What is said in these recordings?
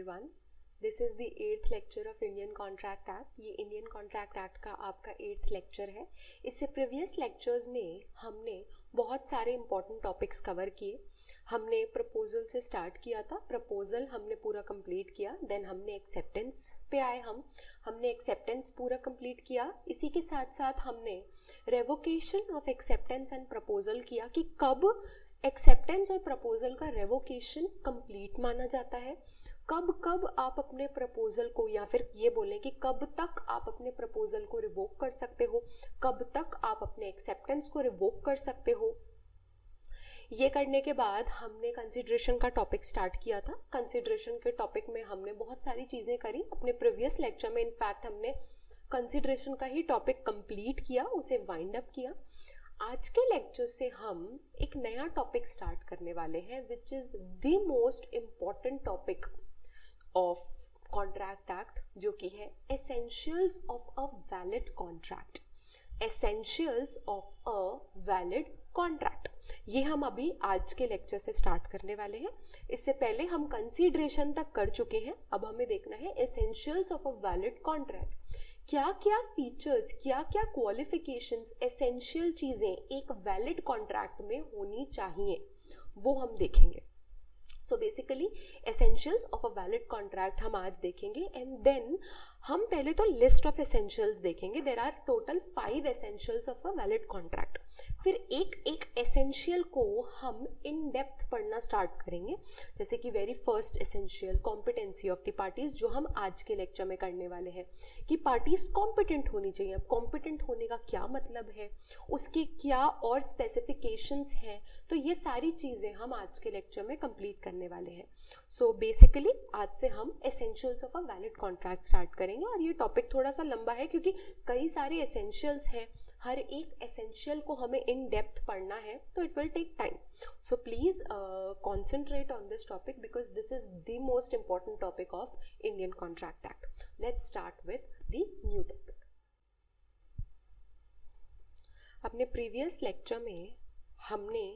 everyone. This is the 8th lecture of Indian Contract Act. ये Indian contract act का आपका 8th lecture है. इससे प्रीवियस लेक्चर्स में हमने बहुत सारे इंपॉर्टेंट टॉपिक्स कवर किए. हमने प्रपोजल से स्टार्ट किया था. प्रपोजल हमने पूरा कंप्लीट किया. देन हमने एक्सेप्टेंस पे आए. हमने एक्सेप्टेंस पूरा कंप्लीट किया. इसी के साथ साथ हमने revocation of acceptance and proposal किया कि कब एक्सेप्टेंस और प्रपोजल का रेवोकेशन कंप्लीट माना जाता है, कब कब आप अपने प्रपोजल को, या फिर ये बोलें कि कब तक आप अपने प्रपोजल को रिवोक कर सकते हो, कब तक आप अपने एक्सेप्टेंस को रिवोक कर सकते हो. ये करने के बाद हमने कंसिडरेशन का टॉपिक स्टार्ट किया था. कंसिडरेशन के टॉपिक में हमने बहुत सारी चीज़ें करी. अपने प्रीवियस लेक्चर में इनफैक्ट हमने कंसिडरेशन का ही टॉपिक कंप्लीट किया, उसे वाइंड अप किया. आज के लेक्चर से हम एक नया टॉपिक स्टार्ट करने वाले हैं, which is the most important topic of contract act, जो कि है essentials of a valid contract. Essentials of a valid contract, ये हम अभी आज के लेक्चर से स्टार्ट करने वाले हैं. इससे पहले हम कंसीडरेशन तक कर चुके हैं. अब हमें देखना है essentials of a valid contract. क्या क्या फीचर्स, क्या क्या क्वालिफिकेशंस, एसेंशियल चीजें एक वैलिड कॉन्ट्रैक्ट में होनी चाहिए, वो हम देखेंगे. So basically essentials of a valid contract हम आज देखेंगे. एंड देन हम पहले तो लिस्ट ऑफ एसेंशियल्स देखेंगे. There are total 5 essentials of a valid contract. फिर एक एक एसेंशियल को हम इन डेप्थ पढ़ना स्टार्ट करेंगे. जैसे कि very first essential, competency of the parties, जो हम आज के लेक्चर में करने वाले हैं कि पार्टीज कॉम्पिटेंट होनी चाहिए. अब कॉम्पिटेंट होने का क्या मतलब है, उसके क्या और स्पेसिफिकेशंस हैं, तो ये सारी चीज़ें हम आज के लेक्चर में कंप्लीट करने वाले हैं. सो बेसिकली आज से हम essentials of a valid contract start करेंगे. और ये टॉपिक थोड़ा सा लंबा है क्योंकि कई सारे एसेंशियल्स हैं. हर एक एसेंशियल को हमें इन डेप्थ पढ़ना है, तो it will take time. So please concentrate on this topic because this is the most important topic of Indian contract act. Let's start with the new topic. अपने previous lecture में हमने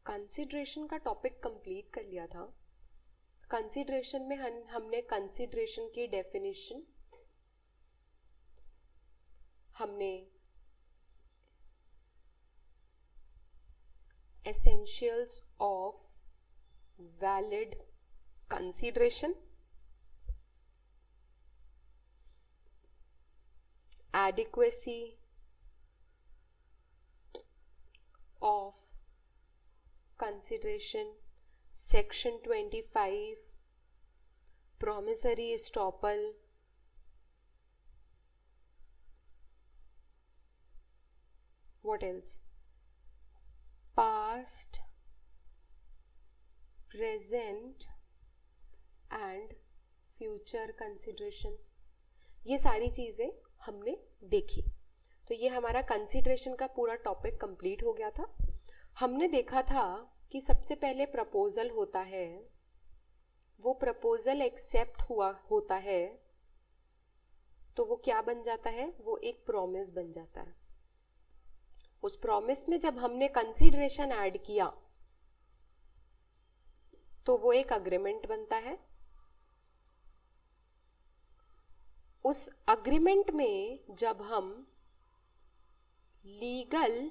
consideration का topic complete कर लिया था. Consideration में हमने consideration की डेफिनेशन, हमने essentials of valid consideration, adequacy of consideration, section 25, promissory estoppel, what else, past, present and future considerations. ये सारी चीज़ें हमने देखी. तो ये हमारा कंसिडरेशन का पूरा टॉपिक कंप्लीट हो गया था. हमने देखा था कि सबसे पहले प्रपोजल होता है, वो प्रपोजल एक्सेप्ट होता है तो वो क्या बन जाता है, वो एक प्रॉमिस बन जाता है. उस प्रॉमिस में जब हमने कंसीडरेशन ऐड किया तो वो एक अग्रीमेंट बनता है. उस अग्रीमेंट में जब हम लीगल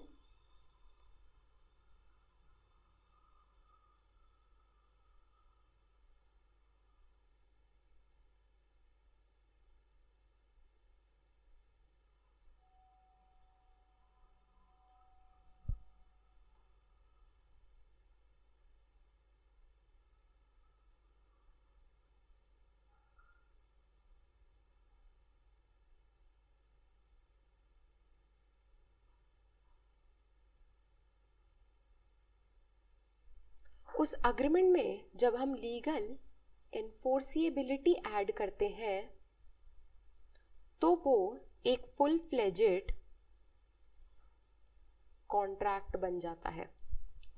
उस अग्रीमेंट में जब हम लीगल एनफोर्सिएबिलिटी ऐड करते हैं तो वो एक फुल फ्लेजेड कॉन्ट्रैक्ट बन जाता है.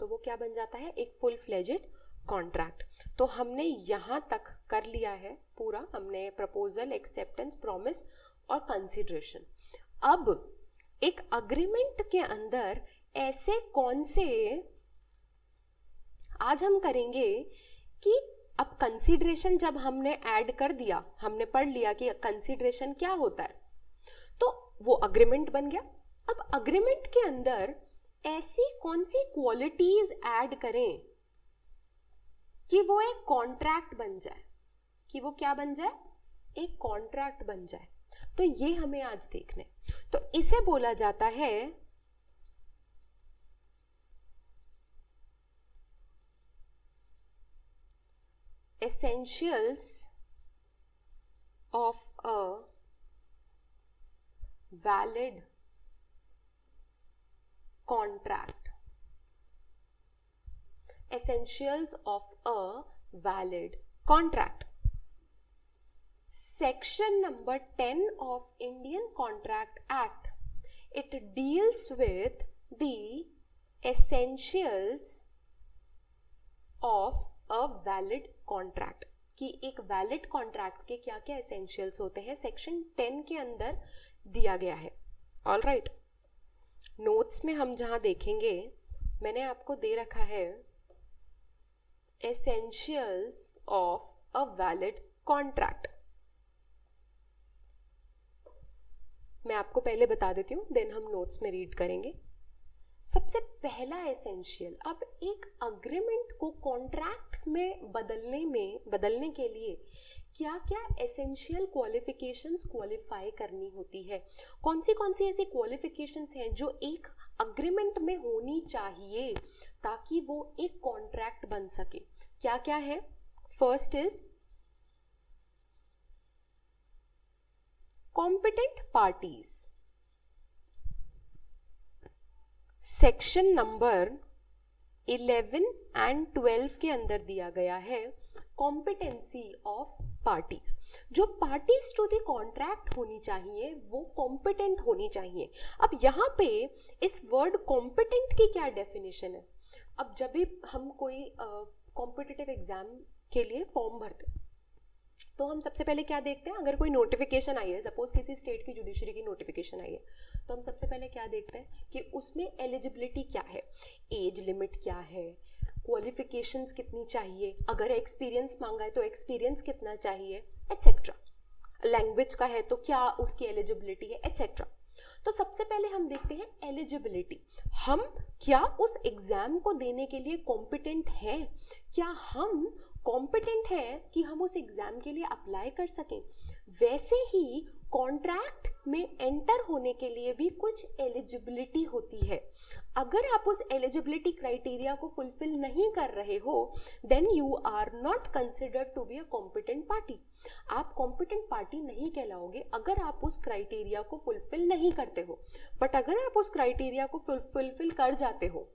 तो वो क्या बन जाता है, एक फुल फ्लेजेड कॉन्ट्रैक्ट. तो हमने यहाँ तक कर लिया है पूरा. हमने प्रपोजल, एक्सेप्टेंस, प्रॉमिस और कंसिडरेशन. अब एक अग्रीमेंट के अंदर ऐसे कौन से आज हम करेंगे कि अब कंसीडरेशन जब हमने ऐड कर दिया, हमने पढ़ लिया कि कंसीडरेशन क्या होता है, तो वो अग्रीमेंट बन गया। अब अग्रीमेंट के अंदर ऐसी कौन सी क्वालिटीज ऐड करें कि वो एक कॉन्ट्रैक्ट बन जाए, कि वो क्या बन जाए, एक कॉन्ट्रैक्ट बन जाए। तो ये हमें आज देखने, तो इसे बोला जाता है essentials of a valid contract. Essentials of a valid contract. Section number 10 of Indian Contract Act, it deals with the essentials of a valid contract, कि एक वैलिड कॉन्ट्रैक्ट के क्या क्या एसेंशियल्स होते हैं, सेक्शन 10 के अंदर दिया गया है। ऑल राइट, नोट्स में हम जहां देखेंगे, मैंने आपको दे रखा है essentials of a valid contract. मैं आपको पहले बता देती हूँ, देन हम नोट्स में रीड करेंगे। सबसे पहला एसेंशियल, अब एक अग्रीमेंट को कॉन्ट्रैक्ट में बदलने के लिए क्या क्या एसेंशियल क्वालिफिकेशंस क्वालिफाई करनी होती है, कौन सी ऐसी क्वालिफिकेशंस हैं जो एक अग्रीमेंट में होनी चाहिए ताकि वो एक कॉन्ट्रैक्ट बन सके। क्या क्या है? First is competent parties. Section number 11 and 12 के अंदर दिया गया है कॉम्पिटेंसी ऑफ पार्टीज। जो पार्टीज टू द कॉन्ट्रैक्ट होनी चाहिए वो कॉम्पिटेंट होनी चाहिए। अब यहाँ पे इस वर्ड कॉम्पिटेंट की क्या डेफिनेशन है? अब जब भी हम कोई कॉम्पिटिटिव एग्जाम के लिए फॉर्म भरते हैं तो हम सबसे पहले क्या देखते हैं, अगर कोई नोटिफिकेशन आई है, सपोज किसी स्टेट की जुडिशरी की नोटिफिकेशन आई है, तो हम सबसे पहले क्या देखते हैं कि उसमें एलिजिबिलिटी क्या है, एज लिमिट क्या है, क्वालिफिकेशंस कितनी चाहिए, अगर एक्सपीरियंस मांगा है तो एक्सपीरियंस कितना चाहिए, एटसेट्रा। लैंग्वेज का है तो क्या उसकी एलिजिबिलिटी है, एटसेट्रा। तो सबसे पहले हम देखते हैं एलिजिबिलिटी, हम क्या उस एग्जाम को देने के लिए कॉम्पिटेंट हैं, क्या हम कॉम्पिटेंट है कि हम उस एग्जाम के लिए अप्लाई कर सकें। वैसे ही कॉन्ट्रैक्ट में एंटर होने के लिए भी कुछ एलिजिबिलिटी होती है। अगर आप उस एलिजिबिलिटी क्राइटेरिया को फुलफिल नहीं कर रहे हो, then you are not considered to be a competent party. आप कॉम्पिटेंट पार्टी नहीं कहलाओगे अगर आप उस क्राइटेरिया को फुलफिल नहीं करते हो। बट अगर आप उस क्राइटेरिया को फुलफिल कर जाते हो,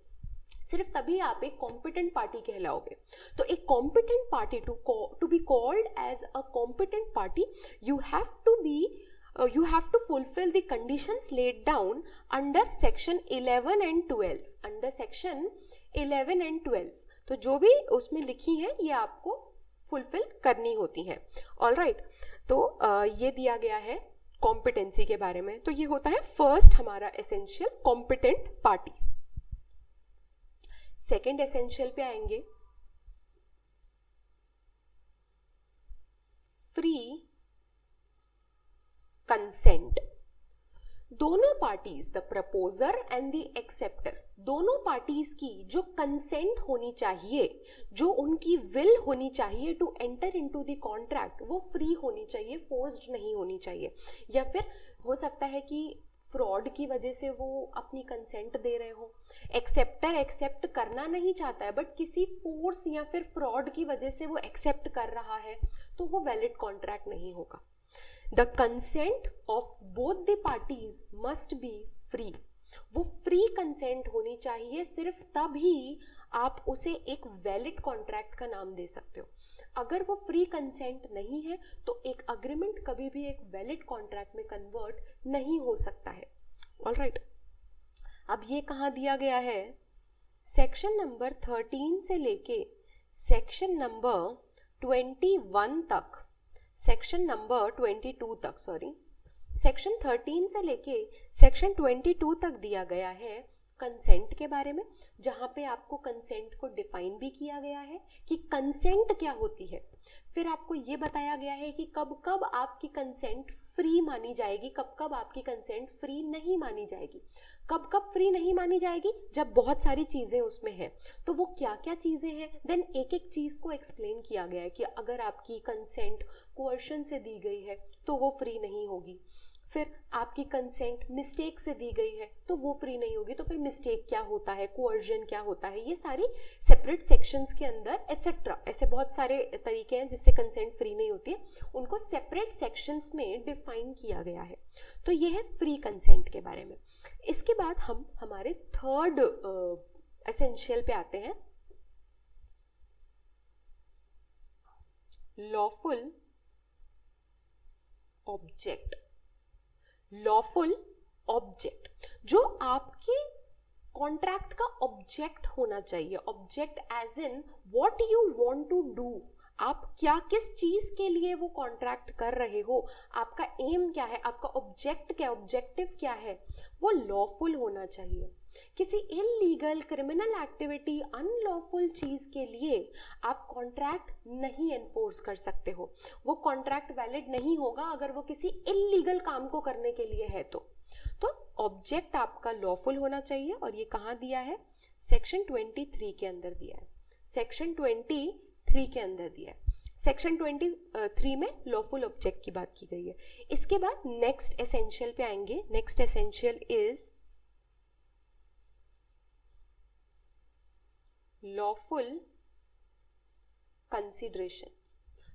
सिर्फ तभी आप एक कॉम्पिटेंट पार्टी कहलाओगे। तो एक competent party to be called as a competent party, you have to fulfill the conditions laid down under section 11 and 12, under section 11 and 12। तो जो भी उसमें लिखी है ये आपको फुलफिल करनी होती है। ऑल राइट, तो ये दिया गया है कॉम्पिटेंसी के बारे में। तो ये होता है फर्स्ट हमारा essential, competent parties. Second essential पे आएंगे, फ्री कंसेंट। दोनों parties, the proposer and the acceptor, दोनों पार्टीज की जो कंसेंट होनी चाहिए, जो उनकी विल होनी चाहिए to enter into the contract, वो फ्री होनी चाहिए, फोर्स्ड नहीं होनी चाहिए। या फिर हो सकता है कि फ्रॉड की वजह से वो अपनी कंसेंट दे रहे हो, एक्सेप्टर एक्सेप्ट करना नहीं चाहता है बट किसी फोर्स या फिर फ्रॉड की वजह से वो एक्सेप्ट कर रहा है, तो वो वैलिड कॉन्ट्रैक्ट नहीं होगा। The consent of both the parties must B free, वो फ्री कंसेंट होनी चाहिए, सिर्फ तभी आप उसे एक वैलिड कॉन्ट्रैक्ट का नाम दे सकते हो। अगर वो फ्री कंसेंट नहीं है तो एक अग्रीमेंट कभी भी एक वैलिड कॉन्ट्रैक्ट में कन्वर्ट नहीं हो सकता है। ऑल राइट, अब ये कहाँ दिया गया है? सेक्शन नंबर 13 से लेके सेक्शन नंबर 21 तक, सेक्शन नंबर 22 तक, सॉरी, सेक्शन 13 से लेके सेक्शन 22 तक दिया गया है कंसेंट के बारे में, जहाँ पे आपको कंसेंट को डिफाइन भी किया गया है कि कंसेंट क्या होती है। फिर आपको ये बताया गया है कि कब कब आपकी कंसेंट फ्री मानी जाएगी, कब कब आपकी कंसेंट फ्री नहीं मानी जाएगी। कब कब फ्री नहीं मानी जाएगी, जब बहुत सारी चीज़ें उसमें हैं, तो वो क्या क्या चीज़ें हैं, देन एक एक चीज़ को एक्सप्लेन किया गया है कि अगर आपकी कंसेंट कोअर्शन से दी गई है तो वो फ्री नहीं होगी। फिर आपकी कंसेंट मिस्टेक से दी गई है तो वो फ्री नहीं होगी। तो फिर मिस्टेक क्या होता है, कोअर्जन क्या होता है, ये सारी सेपरेट सेक्शंस के अंदर एटसेट्रा, ऐसे बहुत सारे तरीके हैं जिससे कंसेंट फ्री नहीं होती है, उनको सेपरेट सेक्शंस में डिफाइन किया गया है। तो ये है फ्री कंसेंट के बारे में। इसके बाद हम हमारे थर्ड एसेंशियल पे आते हैं, लॉफुल ऑब्जेक्ट। लॉफुल ऑब्जेक्ट जो आपके कॉन्ट्रैक्ट का ऑब्जेक्ट होना चाहिए। Object as in what you want to do, आप क्या किस चीज के लिए वो कॉन्ट्रैक्ट कर रहे हो, आपका एम क्या है, आपका ऑब्जेक्ट क्या, ऑब्जेक्टिव क्या है, वो लॉफुल होना चाहिए। किसी इलीगल क्रिमिनल एक्टिविटी अनलॉफुल चीज के लिए आप कॉन्ट्रैक्ट नहीं एनफोर्स कर सकते हो, वो कॉन्ट्रैक्ट वैलिड नहीं होगा अगर वो किसी इलीगल काम को करने के लिए है तो ऑब्जेक्ट आपका लॉफुल होना चाहिए। और ये कहाँ दिया है, सेक्शन 23 के अंदर दिया है, सेक्शन 23 के अंदर दिया है। सेक्शन 23 में लॉफुल ऑब्जेक्ट की बात की गई है। इसके बाद नेक्स्ट एसेंशियल पे आएंगे। Next essential is lawful consideration.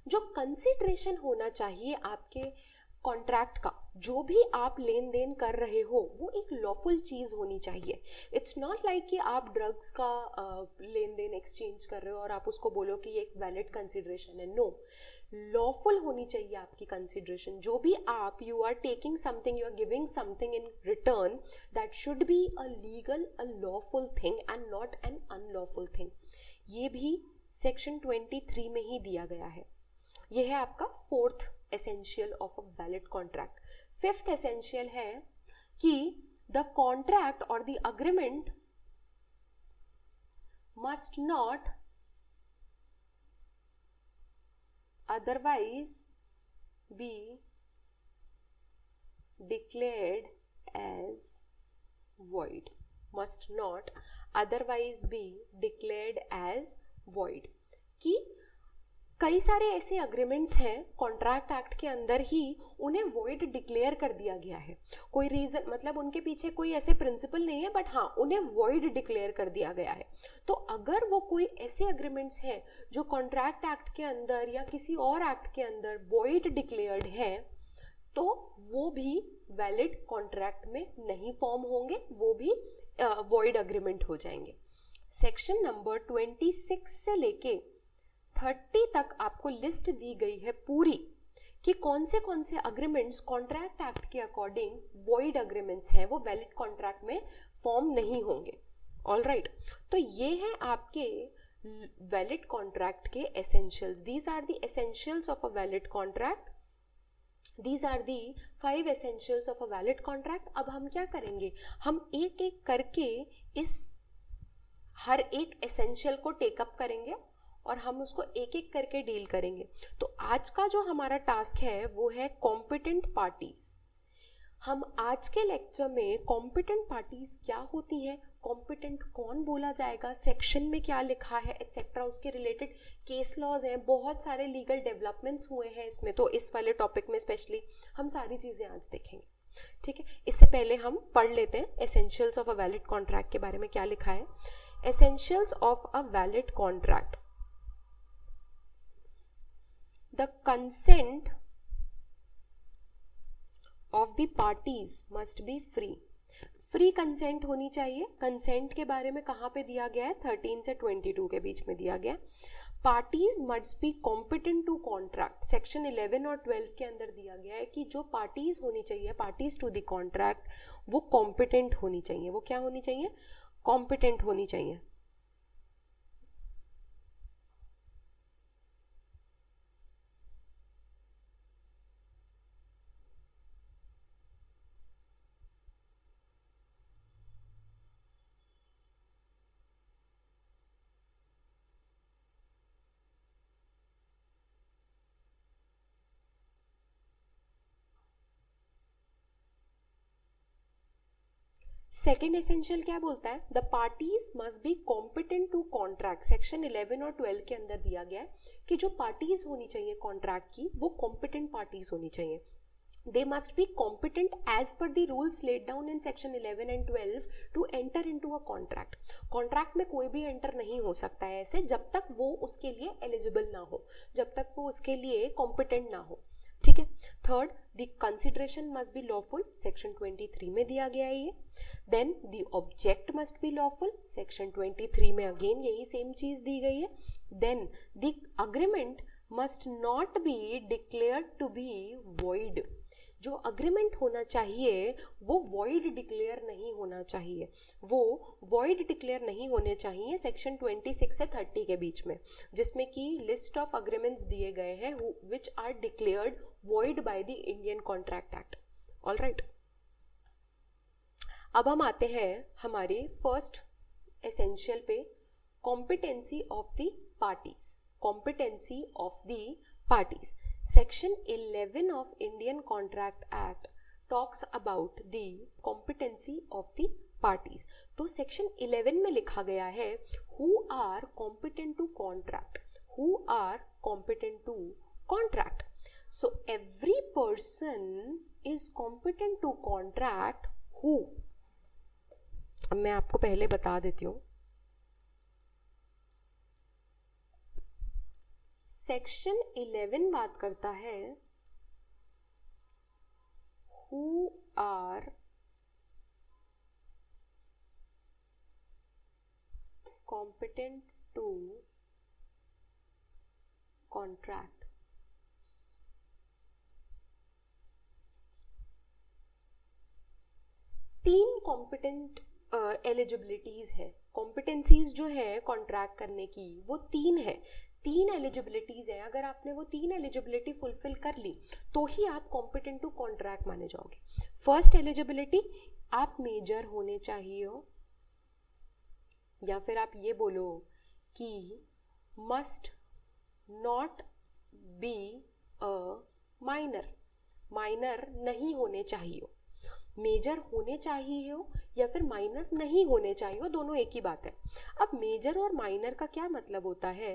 जो कंसिडरेशन होना चाहिए आपके कॉन्ट्रैक्ट का, जो भी आप लेन देन कर रहे हो वो एक लॉफुल चीज होनी चाहिए। इट्स नॉट लाइक कि आप ड्रग्स का लेन देन एक्सचेंज कर रहे हो और आप उसको बोलो कि ये एक वैलिड कंसिडरेशन है। नो, लॉफुल होनी चाहिए आपकी कंसिडरेशन। जो भी आप you are taking something, you are giving something in return, that should be a legal a lawful thing and not an unlawful thing. ये भी सेक्शन 23 में ही दिया गया है। ये है आपका fourth essential of a valid contract. Fifth essential है कि द कॉन्ट्रैक्ट और the agreement must not otherwise be declared as void, must not otherwise be declared as void। कि कई सारे ऐसे अग्रीमेंट्स हैं कॉन्ट्रैक्ट एक्ट के अंदर ही उन्हें वॉइड डिक्लेयर कर दिया गया है। कोई रीजन, मतलब उनके पीछे कोई ऐसे प्रिंसिपल नहीं है, बट हाँ उन्हें वॉइड डिक्लेयर कर दिया गया है। तो अगर वो कोई ऐसे अग्रीमेंट्स हैं जो कॉन्ट्रैक्ट एक्ट के अंदर या किसी और एक्ट के अंदर वॉइड डिक्लेयर्ड है, तो वो भी वैलिड कॉन्ट्रैक्ट में नहीं फॉर्म होंगे, वो भी वॉइड अग्रीमेंट हो जाएंगे। सेक्शन नंबर 26 से लेके 30 तक आपको लिस्ट दी गई है पूरी कि कौन से अग्रीमेंट्स कॉन्ट्रैक्ट एक्ट के अकॉर्डिंग वॉइड अग्रीमेंट्स हैं, वो वैलिड कॉन्ट्रैक्ट में फॉर्म नहीं होंगे। ऑलराइट, तो ये है आपके वैलिड कॉन्ट्रैक्ट के essentials. These are the essentials of a valid contract, these are the 5 essentials of a valid contract. अब हम क्या करेंगे, हम एक एक करके इस हर एक एसेंशियल को टेकअप करेंगे और हम उसको एक एक करके डील करेंगे। तो आज का जो हमारा टास्क है वो है कॉम्पिटेंट पार्टीज। हम आज के लेक्चर में कॉम्पिटेंट पार्टीज क्या होती हैं, कॉम्पिटेंट कौन बोला जाएगा, सेक्शन में क्या लिखा है एटसेट्रा, उसके रिलेटेड केस लॉज हैं, बहुत सारे लीगल डेवलपमेंट्स हुए हैं इसमें, तो इस वाले टॉपिक में स्पेशली हम सारी चीज़ें आज देखेंगे। ठीक है, इससे पहले हम पढ़ लेते हैं essentials of a valid contract के बारे में क्या लिखा है। Essentials of a valid contract: the consent of the parties must be free। Free consent होनी चाहिए। कंसेंट के बारे में कहाँ पे दिया गया है, 13 से 22 के बीच में दिया गया। Parties must be competent to contract, section 11 और 12 के अंदर दिया गया है कि जो पार्टीज होनी चाहिए, पार्टीज टू द कॉन्ट्रैक्ट, वो कॉम्पिटेंट होनी चाहिए। वो क्या होनी चाहिए, कॉम्पिटेंट होनी चाहिए। सेकेंड एसेंशियल क्या बोलता है, the parties must be competent to contract. Section 11 और 12 के अंदर दिया गया है कि जो पार्टीज होनी चाहिए कॉन्ट्रैक्ट की वो कॉम्पिटेंट पार्टीज होनी चाहिए। They must be competent as per the rules laid down in section 11 and 12 to enter into a contract. Contract में कोई भी enter नहीं हो सकता है ऐसे जब तक वो उसके लिए eligible ना हो, जब तक वो उसके लिए competent ना हो, ठीक है। Third, the consideration must be lawful, section 23 में दिया गया है ये। Then the object must be lawful, section 23 में again यही सेम चीज दी गई है। Then the agreement must not be declared to be void। जो अग्रीमेंट होना चाहिए वो वॉइड डिक्लेयर नहीं होना चाहिए, वो वॉइड डिक्लेयर नहीं होने चाहिए सेक्शन 26 से 30 के बीच में, जिसमें कि लिस्ट ऑफ अग्रीमेंट्स दिए गए हैं which are declared void by the Indian contract act. All right, अब हम आते हैं हमारे फर्स्ट एसेंशियल पे, competency of the parties. Competency of the parties. Section 11 of Indian Contract Act talks about the competency of the parties. तो section 11 में लिखा गया है who are competent to contract, who are competent to contract. So every person is competent to contract who, अब मैं आपको पहले बता देती हूँ। सेक्शन 11 बात करता है who are competent to contract। तीन कॉम्पिटेंट एलिजिबिलिटीज है, कॉम्पिटेंसीज जो है कॉन्ट्रैक्ट करने की वो तीन है, तीन एलिजिबिलिटीज है। अगर आपने वो तीन एलिजिबिलिटी फुलफिल कर ली तो ही आप कॉम्पिटेंट टू कॉन्ट्रैक्ट माने जाओगे। फर्स्ट एलिजिबिलिटी, आप मेजर होने चाहिए हो, या फिर आप ये बोलो कि must not be a minor, minor नहीं होने चाहिए हो। मेजर होने चाहिए हो या फिर माइनर नहीं होने चाहिए हो, दोनों एक ही बात है। अब मेजर और माइनर का क्या मतलब होता है,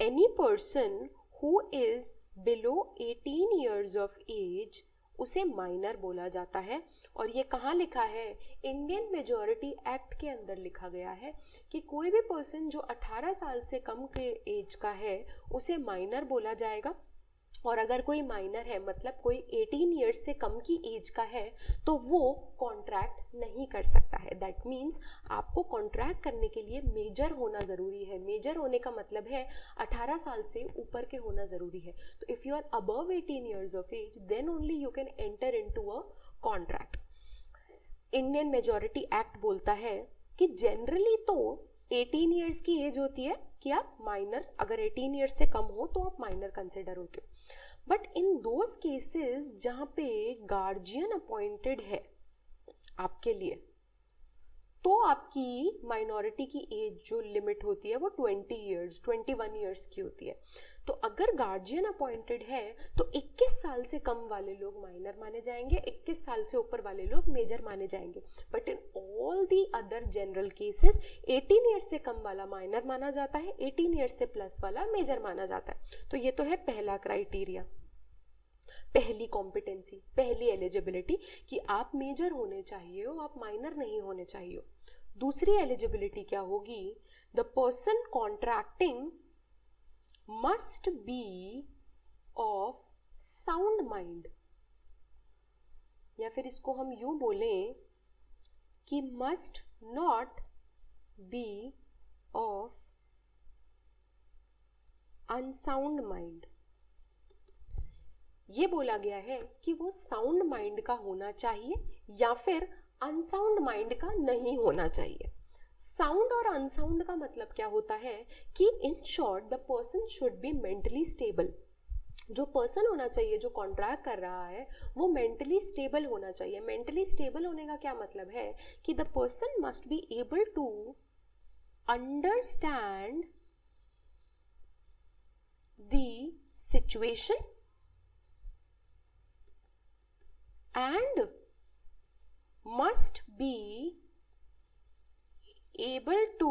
any person who is below 18 years of age उसे माइनर बोला जाता है। और ये कहाँ लिखा है, इंडियन मेजॉरिटी एक्ट के अंदर लिखा गया है कि कोई भी पर्सन जो 18 साल से कम के एज का है उसे माइनर बोला जाएगा। और अगर कोई माइनर है मतलब कोई 18 ईयर्स से कम की एज का है तो वो कॉन्ट्रैक्ट नहीं कर सकता है। दैट मीन्स आपको कॉन्ट्रैक्ट करने के लिए मेजर होना ज़रूरी है। मेजर होने का मतलब है 18 साल से ऊपर के होना ज़रूरी है। तो if you are above 18 years of age then only you can enter into a contract. Indian majority act बोलता है कि जनरली तो 18 ईयर्स की एज होती है कि आप माइनर, अगर 18 ईयर्स से कम हो तो आप माइनर कंसिडर होते हो। बट इन दोज केसेस जहाँ पे गार्जियन अपॉइंटेड है आपके लिए, तो आपकी माइनॉरिटी की एज जो लिमिट होती है वो 20 ईयर्स 21 ईयर्स की होती है। तो अगर गार्जियन अपॉइंटेड है तो 21 साल से कम वाले लोग माइनर माने जाएंगे, 21 साल से ऊपर वाले लोग मेजर माने जाएंगे। But in all the other general cases 18 years से कम वाला माइनर माना जाता है, 18 ईयर्स से प्लस वाला मेजर माना जाता है। तो ये तो है पहला क्राइटेरिया, पहली कॉम्पिटेंसी, पहली एलिजिबिलिटी कि आप मेजर होने चाहिए हो, आप माइनर नहीं होने चाहिए हो। दूसरी एलिजिबिलिटी क्या होगी, the person contracting must be of sound mind, या फिर इसको हम यूं बोलें कि must not be of unsound mind. ये बोला गया है कि वो साउंड माइंड का होना चाहिए या फिर अनसाउंड माइंड का नहीं होना चाहिए। साउंड और अनसाउंड का मतलब क्या होता है कि in short the person should be mentally stable. जो पर्सन होना चाहिए जो कॉन्ट्रैक्ट कर रहा है वो मेंटली स्टेबल होना चाहिए। मेंटली स्टेबल होने का क्या मतलब है कि the person must be able to understand the situation and must be able to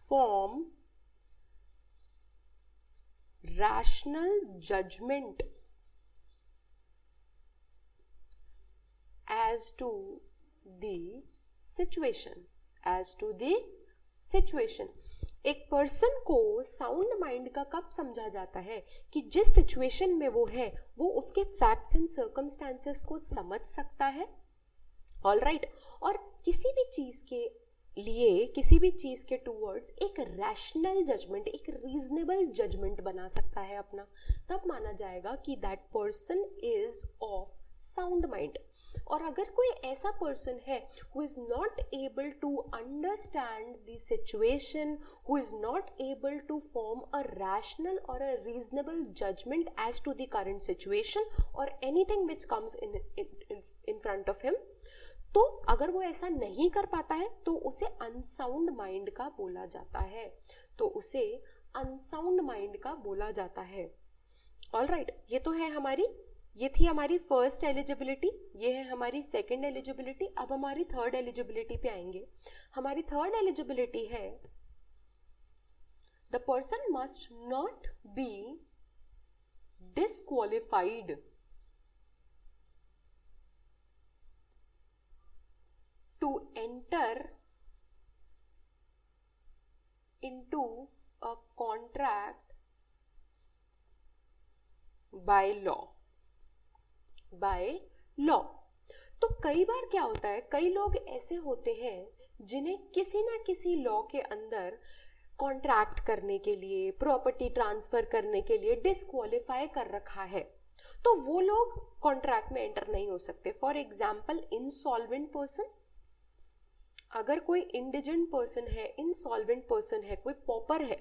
form rational judgment as to the situation. एक पर्सन को साउंड माइंड का कब समझा जाता है कि जिस सिचुएशन में वो है वो उसके फैक्ट्स एंड सर्कमस्टांसेस को समझ सकता है, ऑलराइट, और किसी भी चीज के लिए, किसी भी चीज के टूवर्ड्स एक रैशनल जजमेंट, एक रीजनेबल जजमेंट बना सकता है अपना, तब माना जाएगा कि that person is of sound mind. और अगर कोई ऐसा पर्सन है who is not able to understand the situation, who is not able to form a rational or a reasonable judgment as to the current situation or anything which comes in front of him, तो अगर वो ऐसा नहीं कर पाता है तो उसे अनसाउंड माइंड का बोला जाता है. ऑलराइट, ये थी हमारी फर्स्ट एलिजिबिलिटी, ये है हमारी सेकंड एलिजिबिलिटी. अब हमारी थर्ड एलिजिबिलिटी पे आएंगे. हमारी थर्ड एलिजिबिलिटी है the person must not be disqualified to enter into a contract by law. तो कई बार क्या होता है, कई लोग ऐसे होते हैं जिन्हें किसी ना किसी लॉ के अंदर कॉन्ट्रैक्ट करने के लिए, प्रॉपर्टी ट्रांसफर करने के लिए डिस्क्वालीफाई कर रखा है, तो वो लोग कॉन्ट्रैक्ट में एंटर नहीं हो सकते. फॉर एग्जाम्पल, इंसॉल्वेंट पर्सन, अगर कोई इंडिजेंट पर्सन है, इंसॉल्वेंट पर्सन है, कोई पॉपर है,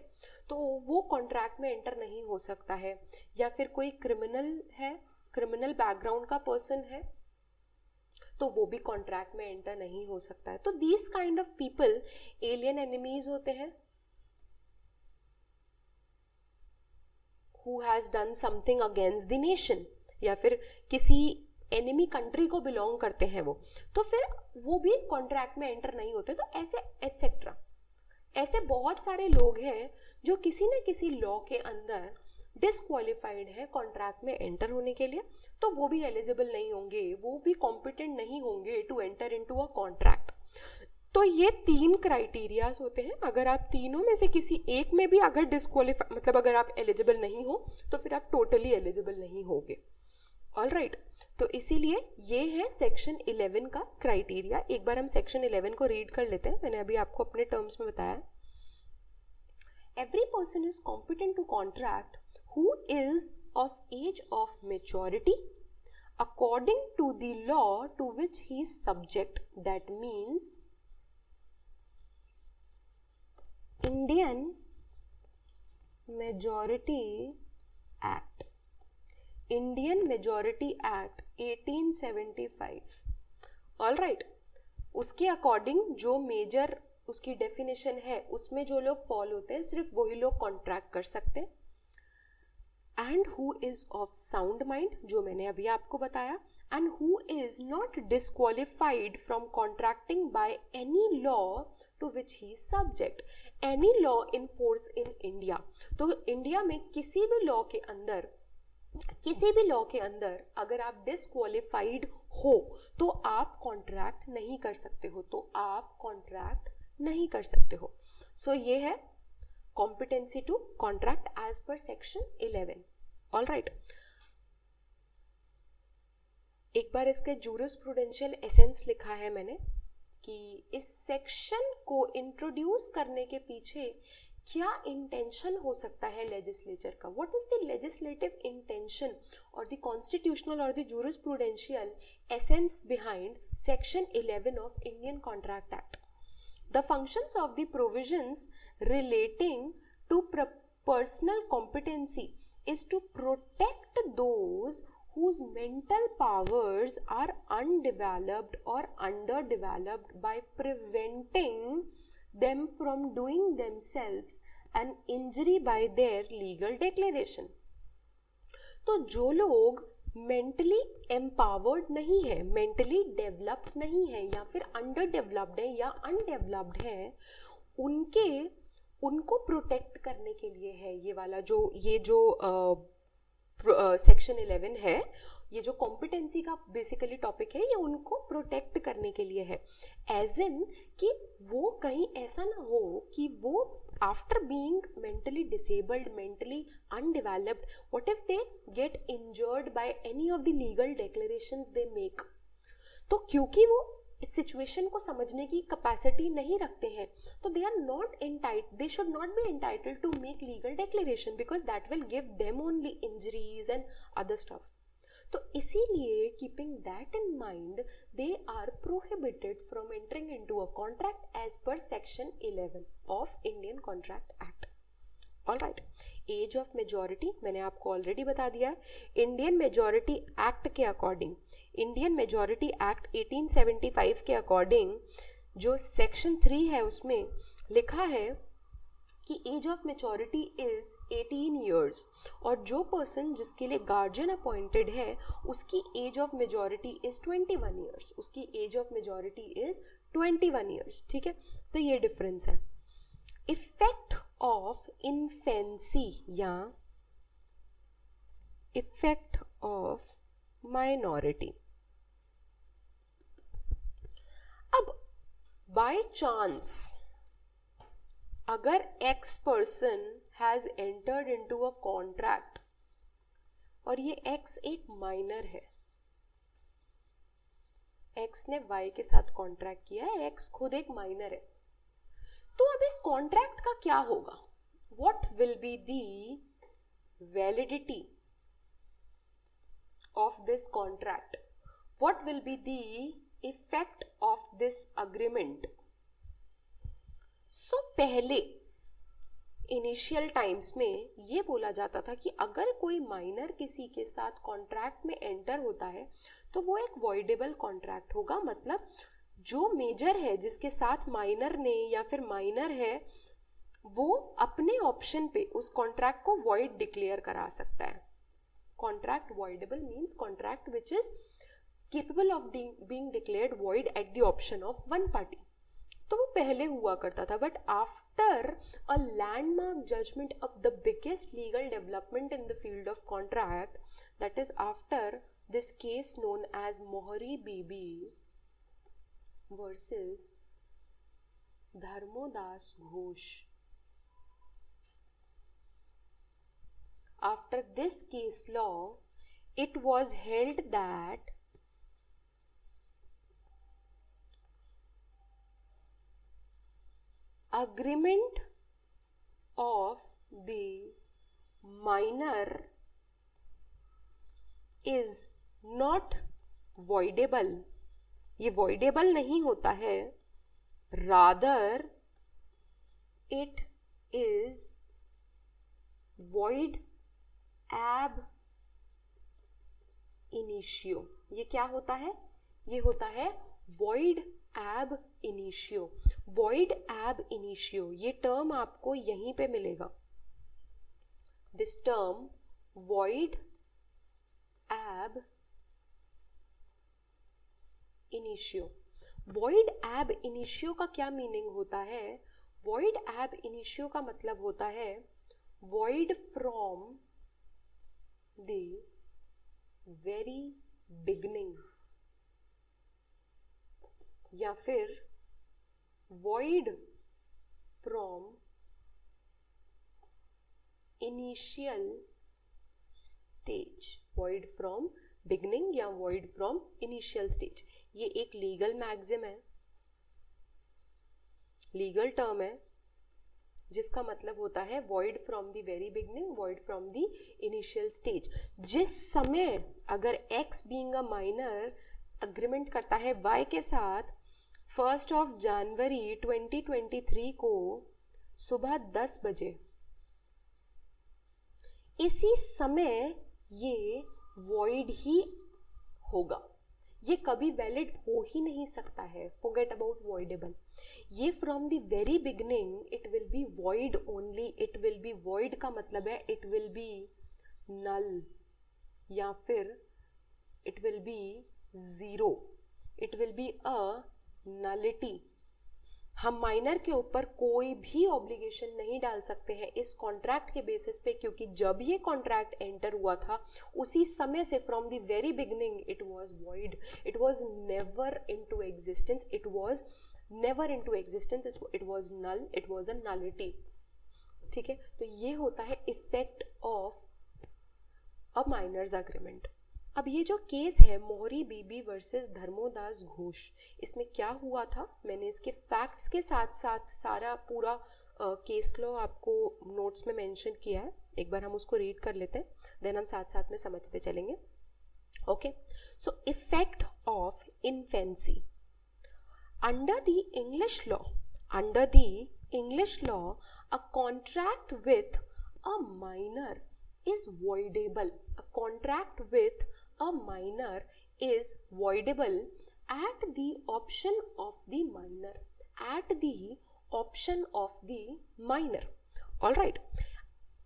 तो वो कॉन्ट्रैक्ट में एंटर नहीं हो सकता है. या फिर कोई क्रिमिनल है, क्रिमिनल बैकग्राउंड का पर्सन है, तो वो भी कॉन्ट्रैक्ट में एंटर नहीं हो सकता है. तो these kind of people alien enemies होते हैं, who has done something against the nation, या फिर किसी एनिमी कंट्री को बिलोंग करते हैं वो, तो फिर वो भी कॉन्ट्रैक्ट में एंटर नहीं होते. तो ऐसे एटसेट्रा, ऐसे बहुत सारे लोग हैं जो किसी न किसी लॉ के अंदर डिस्क्वालिफाइड है कॉन्ट्रैक्ट में एंटर होने के लिए, तो वो भी एलिजिबल नहीं होंगे, वो भी कॉम्पिटेंट नहीं होंगे to enter into a contract. तो ये 3 क्राइटेरियाज होते हैं. अगर आप तीनों में से किसी एक में भी अगर डिस्क्वालीफाई, मतलब अगर आप एलिजिबल नहीं हो, तो फिर आप टोटली एलिजिबल नहीं होगे. ऑलराइट, तो इसीलिए ये है सेक्शन 11 का क्राइटेरिया. एक बार हम सेक्शन 11 को रीड कर लेते हैं. मैंने अभी आपको अपने टर्म्स में बताया. Every person is competent to contract who is of age of maturity according to the law to which he is subject. That means Indian Majority Act, Indian Majority Act 1875. All right, उसके according जो major उसकी definition है उसमें जो लोग fall होते हैं सिर्फ वही लोग कॉन्ट्रैक्ट कर सकते हैं. And who is of sound mind, जो मैंने अभी आपको बताया, and who is not disqualified from contracting by any law to which he subject. Any law in force in India, तो इंडिया में किसी भी लॉ के अंदर अगर आप डिस्क्वालिफाइड हो तो आप कॉन्ट्रैक्ट नहीं कर सकते हो. सो ये है competency to contract as per section 11. all right, एक बार इसका jurisprudential essence लिखा है मैंने कि इस सेक्शन को इंट्रोड्यूस करने के पीछे क्या इंटेंशन हो सकता है लेजिस्लेचर का. What is the legislative intention और द कॉन्स्टिट्यूशनल और the jurisprudential essence behind section 11 of Indian Contract Act. The functions of the provisions relating to personal competency is to protect those whose mental powers are undeveloped or underdeveloped by preventing them from doing themselves an injury by their legal declaration. तो जो लोग mentally empowered नहीं है, mentally developed नहीं है, या फिर under developed है या अनडेवलप्ड है, उनको प्रोटेक्ट करने के लिए है ये वाला ये जो सेक्शन 11 है, ये जो कॉम्पिटेंसी का बेसिकली टॉपिक है, ये उनको प्रोटेक्ट करने के लिए है। एज इन कि वो कहीं ऐसा ना हो कि वो after being mentally disabled, mentally undeveloped, what if they get injured by any of the legal declarations they make, तो क्योंकि वो इस सिचुएशन को समझने की कैपेसिटी नहीं रखते हैं, तो they are not entitled, they should not be entitled to make legal declaration, because that will give them only injuries and other stuff. तो इसीलिए keeping that in mind, they are prohibited from entering into a contract as per section 11 of Indian contract act. Alright, age of majority मैंने आपको already बता दिया है। Indian majority act के according, Indian majority act 1875 के according जो section 3 है उसमें लिखा है कि age of maturity is 18 years, और जो पर्सन जिसके लिए गार्जियन अपॉइंटेड है उसकी age of majority is 21 years, उसकी age of majority is 21 years. ठीक है, तो ये डिफरेंस है। इफेक्ट ऑफ इन्फेंसी या इफेक्ट ऑफ माइनॉरिटी। अब बाय चांस अगर X person has entered into a contract और ये एक्स एक माइनर है, एक्स ने वाई के साथ कॉन्ट्रैक्ट किया है, एक्स खुद एक माइनर है, तो अब इस कॉन्ट्रैक्ट का क्या होगा? What will be the validity of this contract? What will be the effect of this agreement? So पहले इनिशियल टाइम्स में ये बोला जाता था कि अगर कोई माइनर किसी के साथ कॉन्ट्रैक्ट में एंटर होता है तो वो एक वॉइडेबल कॉन्ट्रैक्ट होगा। मतलब जो मेजर है जिसके साथ माइनर ने या फिर माइनर है वो अपने ऑप्शन पे उस कॉन्ट्रैक्ट को वॉइड डिक्लेयर करा सकता है। Contract voidable means contract which is capable of being declared void at the option of one party. तो वो पहले हुआ करता था, but after a landmark judgment of the biggest legal development in the field of contract, that is after this case known as Mohori Bibi versus Dharmodas Ghosh. After this case law, it was held that agreement of the minor is not voidable. ये voidable नहीं होता है, rather it is void ab initio। ये क्या होता है? ये होता है void ab initio। void ab initio ये टर्म आपको यहीं पे मिलेगा। This term void ab initio। void ab initio का क्या मीनिंग होता है? void ab initio का मतलब होता है void from the very beginning, या फिर void from initial stage। void from beginning या void from initial stage ये एक लीगल मैक्सिम है, लीगल टर्म है, जिसका मतलब होता है void from the very beginning, void from the initial stage। जिस समय अगर x being a minor agreement करता है y के साथ 1 जनवरी 2023 को सुबह 10 बजे, इसी समय ये void ही होगा, ये कभी वैलिड हो ही नहीं सकता है। forget about voidable। ये from the very beginning it will be void only। it will be void का मतलब है it will be null या फिर it will be zero, it will be a nullity. हम माइनर के ऊपर कोई भी ऑब्लिगेशन नहीं डाल सकते हैं इस कॉन्ट्रैक्ट के बेसिस पे, क्योंकि जब ये कॉन्ट्रैक्ट एंटर हुआ था उसी समय से from the very beginning it was void, it was never into existence, it was never into existence, it was null, it was a nullity. ठीक है, तो ये होता है effect of a minor's agreement. अब ये जो केस है मोहरी बीबी वर्सेस धर्मोदास घोष, इसमें क्या हुआ था, मैंने इसके फैक्ट्स के साथ साथ सारा पूरा केस लॉ आपको नोट्स में मेंशन किया है. एक बार हम उसको रीड कर लेते हैं, देन हम साथ साथ में समझते चलेंगे. Okay, so effect of infancy under the English law, under the English law a contract with a minor is voidable. A contract with a minor is voidable at the option of the minor. At the option of the minor. All right.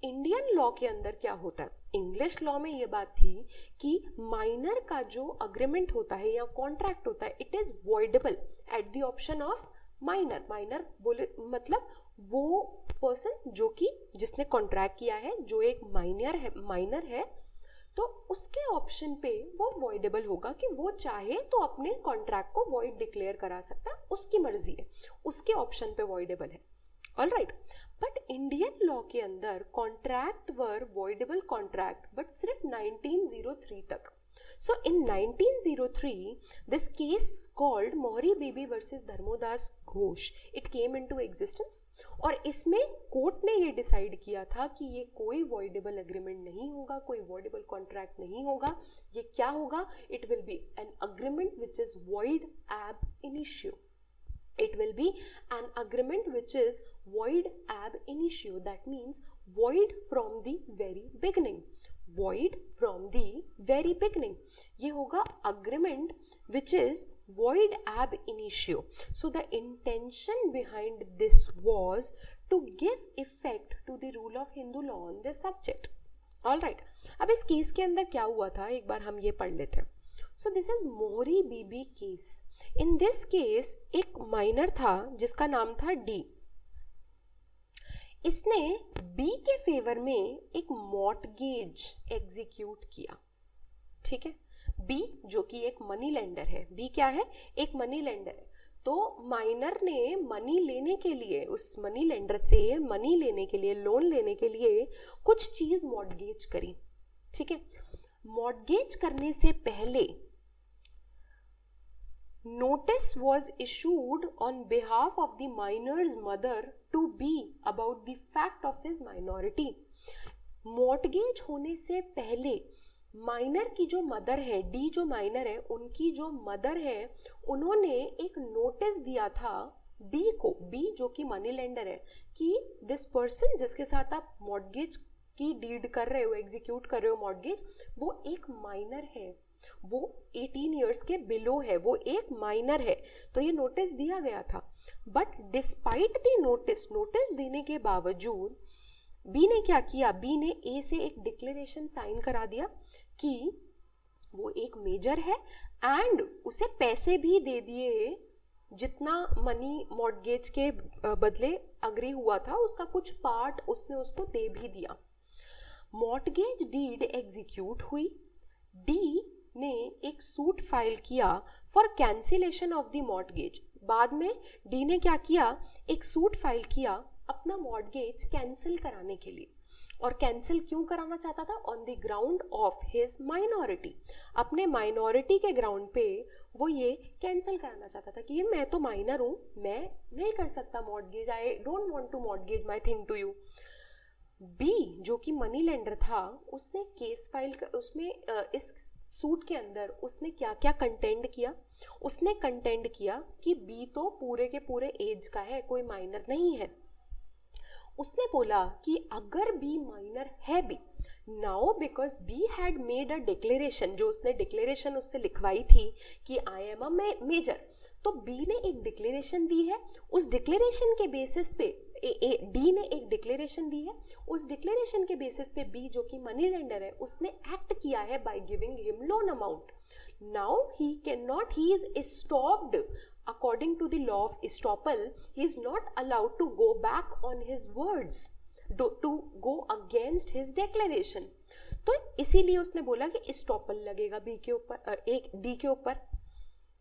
Indian law के अंदर क्या होता है, English law में ये बात थी कि माइनर का जो अग्रीमेंट होता है या कॉन्ट्रैक्ट होता है, it is voidable eight the option of minor. Minor बोले मतलब वो पर्सन जो कि जिसने कॉन्ट्रैक्ट किया है, जो एक माइनर है, तो उसके ऑप्शन पे वो वॉइडेबल होगा कि वो चाहे तो अपने कॉन्ट्रैक्ट को वॉइड डिक्लेयर करा सकता है, उसकी मर्जी है, उसके ऑप्शन पे वॉइडेबल है. All right, but Indian law के अंदर contract were voidable contract but सिर्फ 1903 तक. So in 1903, this case called Mohri Bibi versus Dharmodas Ghosh, it came into existence. और इसमें कोर्ट ने ये डिसाइड किया था कि ये कोई voidable agreement नहीं होगा, कोई voidable contract नहीं होगा. ये क्या होगा? It will be an agreement which is void ab initio. It will be an agreement which is void ab initio. That means void from the very beginning. Void from the very beginning. ये होगा agreement which is void ab initio. So the intention behind this was to give effect to the rule of Hindu law on this subject. All right. अब इस case के अंदर क्या हुआ था, एक बार हम ये पढ़ लेते हैं. So this is Mohri Bibi case. In this case एक माइनर था जिसका नाम था डी. इसने बी के फेवर में एक मॉर्टगेज एग्जीक्यूट किया. ठीक है, बी जो कि एक मनी लेंडर है, बी क्या है, एक मनी लेंडर है. तो माइनर ने मनी लेने के लिए, उस मनी लेंडर से मनी लेने के लिए, लोन लेने के लिए कुछ चीज मॉर्टगेज करी. ठीक है, मॉर्टगेज करने से पहले notice was issued on behalf of the minor's mother to B about the fact of his minority. Mortgage होने से पहले माइनर की जो मदर है, डी जो माइनर है, उनकी जो मदर है, उन्होंने एक नोटिस दिया था बी को, बी जो कि मनी लेंडर है, कि दिस पर्सन जिसके साथ आप मॉर्टगेज की डीड कर रहे हो, एग्जीक्यूट कर रहे हो मॉर्टगेज, वो एक माइनर है, वो 18 इयर्स के बिलो है, वो एक माइनर है. तो ये नोटिस दिया गया था. बट डिस्पाइट द नोटिस देने के बावजूद बी ने क्या किया, बी ने ए से एक डिक्लेरेशन साइन करा दिया कि वो एक मेजर है एंड उसे पैसे भी दे दिए, जितना मनी मॉर्टगेज के बदले अग्री हुआ था उसका कुछ पार्ट उसने उसको दे भी दिया. मॉर्टगेज डीड एग्जीक्यूट हुई. डी ने एक सूट फाइल किया for cancellation of the mortgage. बाद में डी ने क्या किया, एक सूट फाइल किया अपना मॉर्टगेज कैंसिल कराने के लिए. और कैंसिल क्यों कराना चाहता था, on the ground of his minority. अपने माइनॉरिटी के ग्राउंड पे वो ये कैंसिल कराना चाहता था कि ये मैं तो माइनर हूँ, मैं नहीं कर सकता mortgage, I don't want to mortgage my thing to you. बी जो कि मनी लेंडर था, उसने केस फाइल, उसमें इस सूट के अंदर उसने क्या क्या कंटेंड किया, उसने कंटेंड किया कि बी तो पूरे के पूरे एज का है, कोई माइनर नहीं है. उसने बोला कि अगर बी माइनर है भी, now because be had made a declaration, जो उसने डिक्लेरेशन उससे लिखवाई थी कि आई एम अ मेजर, तो बी ने एक डिक्लेरेशन दी है. उस डिक्लेरेशन के बेसिस पे डी ने एक डिक्लेरेशन दी है, उस डिक्लेरेशन के बेसिस पे बी जो कि मनी लेंडर है, उसने एक्ट किया है by giving him loan amount. Now he can not, he is stopped according to the law of estoppel. He is not allowed to go back on his words, to go against his declaration. तो इसीलिए उसने बोला कि estoppel लगेगा B के ऊपर, एक D के ऊपर.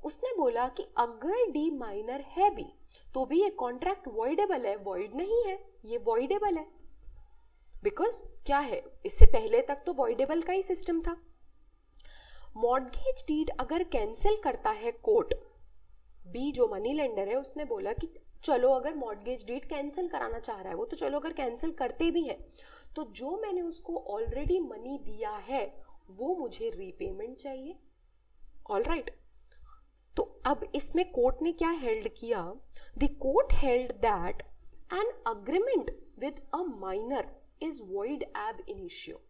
उसने बोला कि अगर डी माइनर है भी तो भी ये कॉन्ट्रैक्ट वॉइडेबल है, वॉइड नहीं है, ये वॉइडेबल है. बिकॉज क्या है, इससे पहले तक तो वॉइडेबल का ही सिस्टम था. मॉर्गेज डीड अगर कैंसिल करता है कोर्ट, बी जो मनी लेंडर है उसने बोला कि चलो अगर मॉर्गेज डीड कैंसिल कराना चाह रहा है वो, तो चलो अगर कैंसिल करते भी हैं तो जो मैंने उसको ऑलरेडी मनी दिया है वो मुझे रीपेमेंट चाहिए. All right. तो अब इसमें कोर्ट ने क्या हेल्ड किया, the court held that an agreement with a minor is void एब इनिशियो.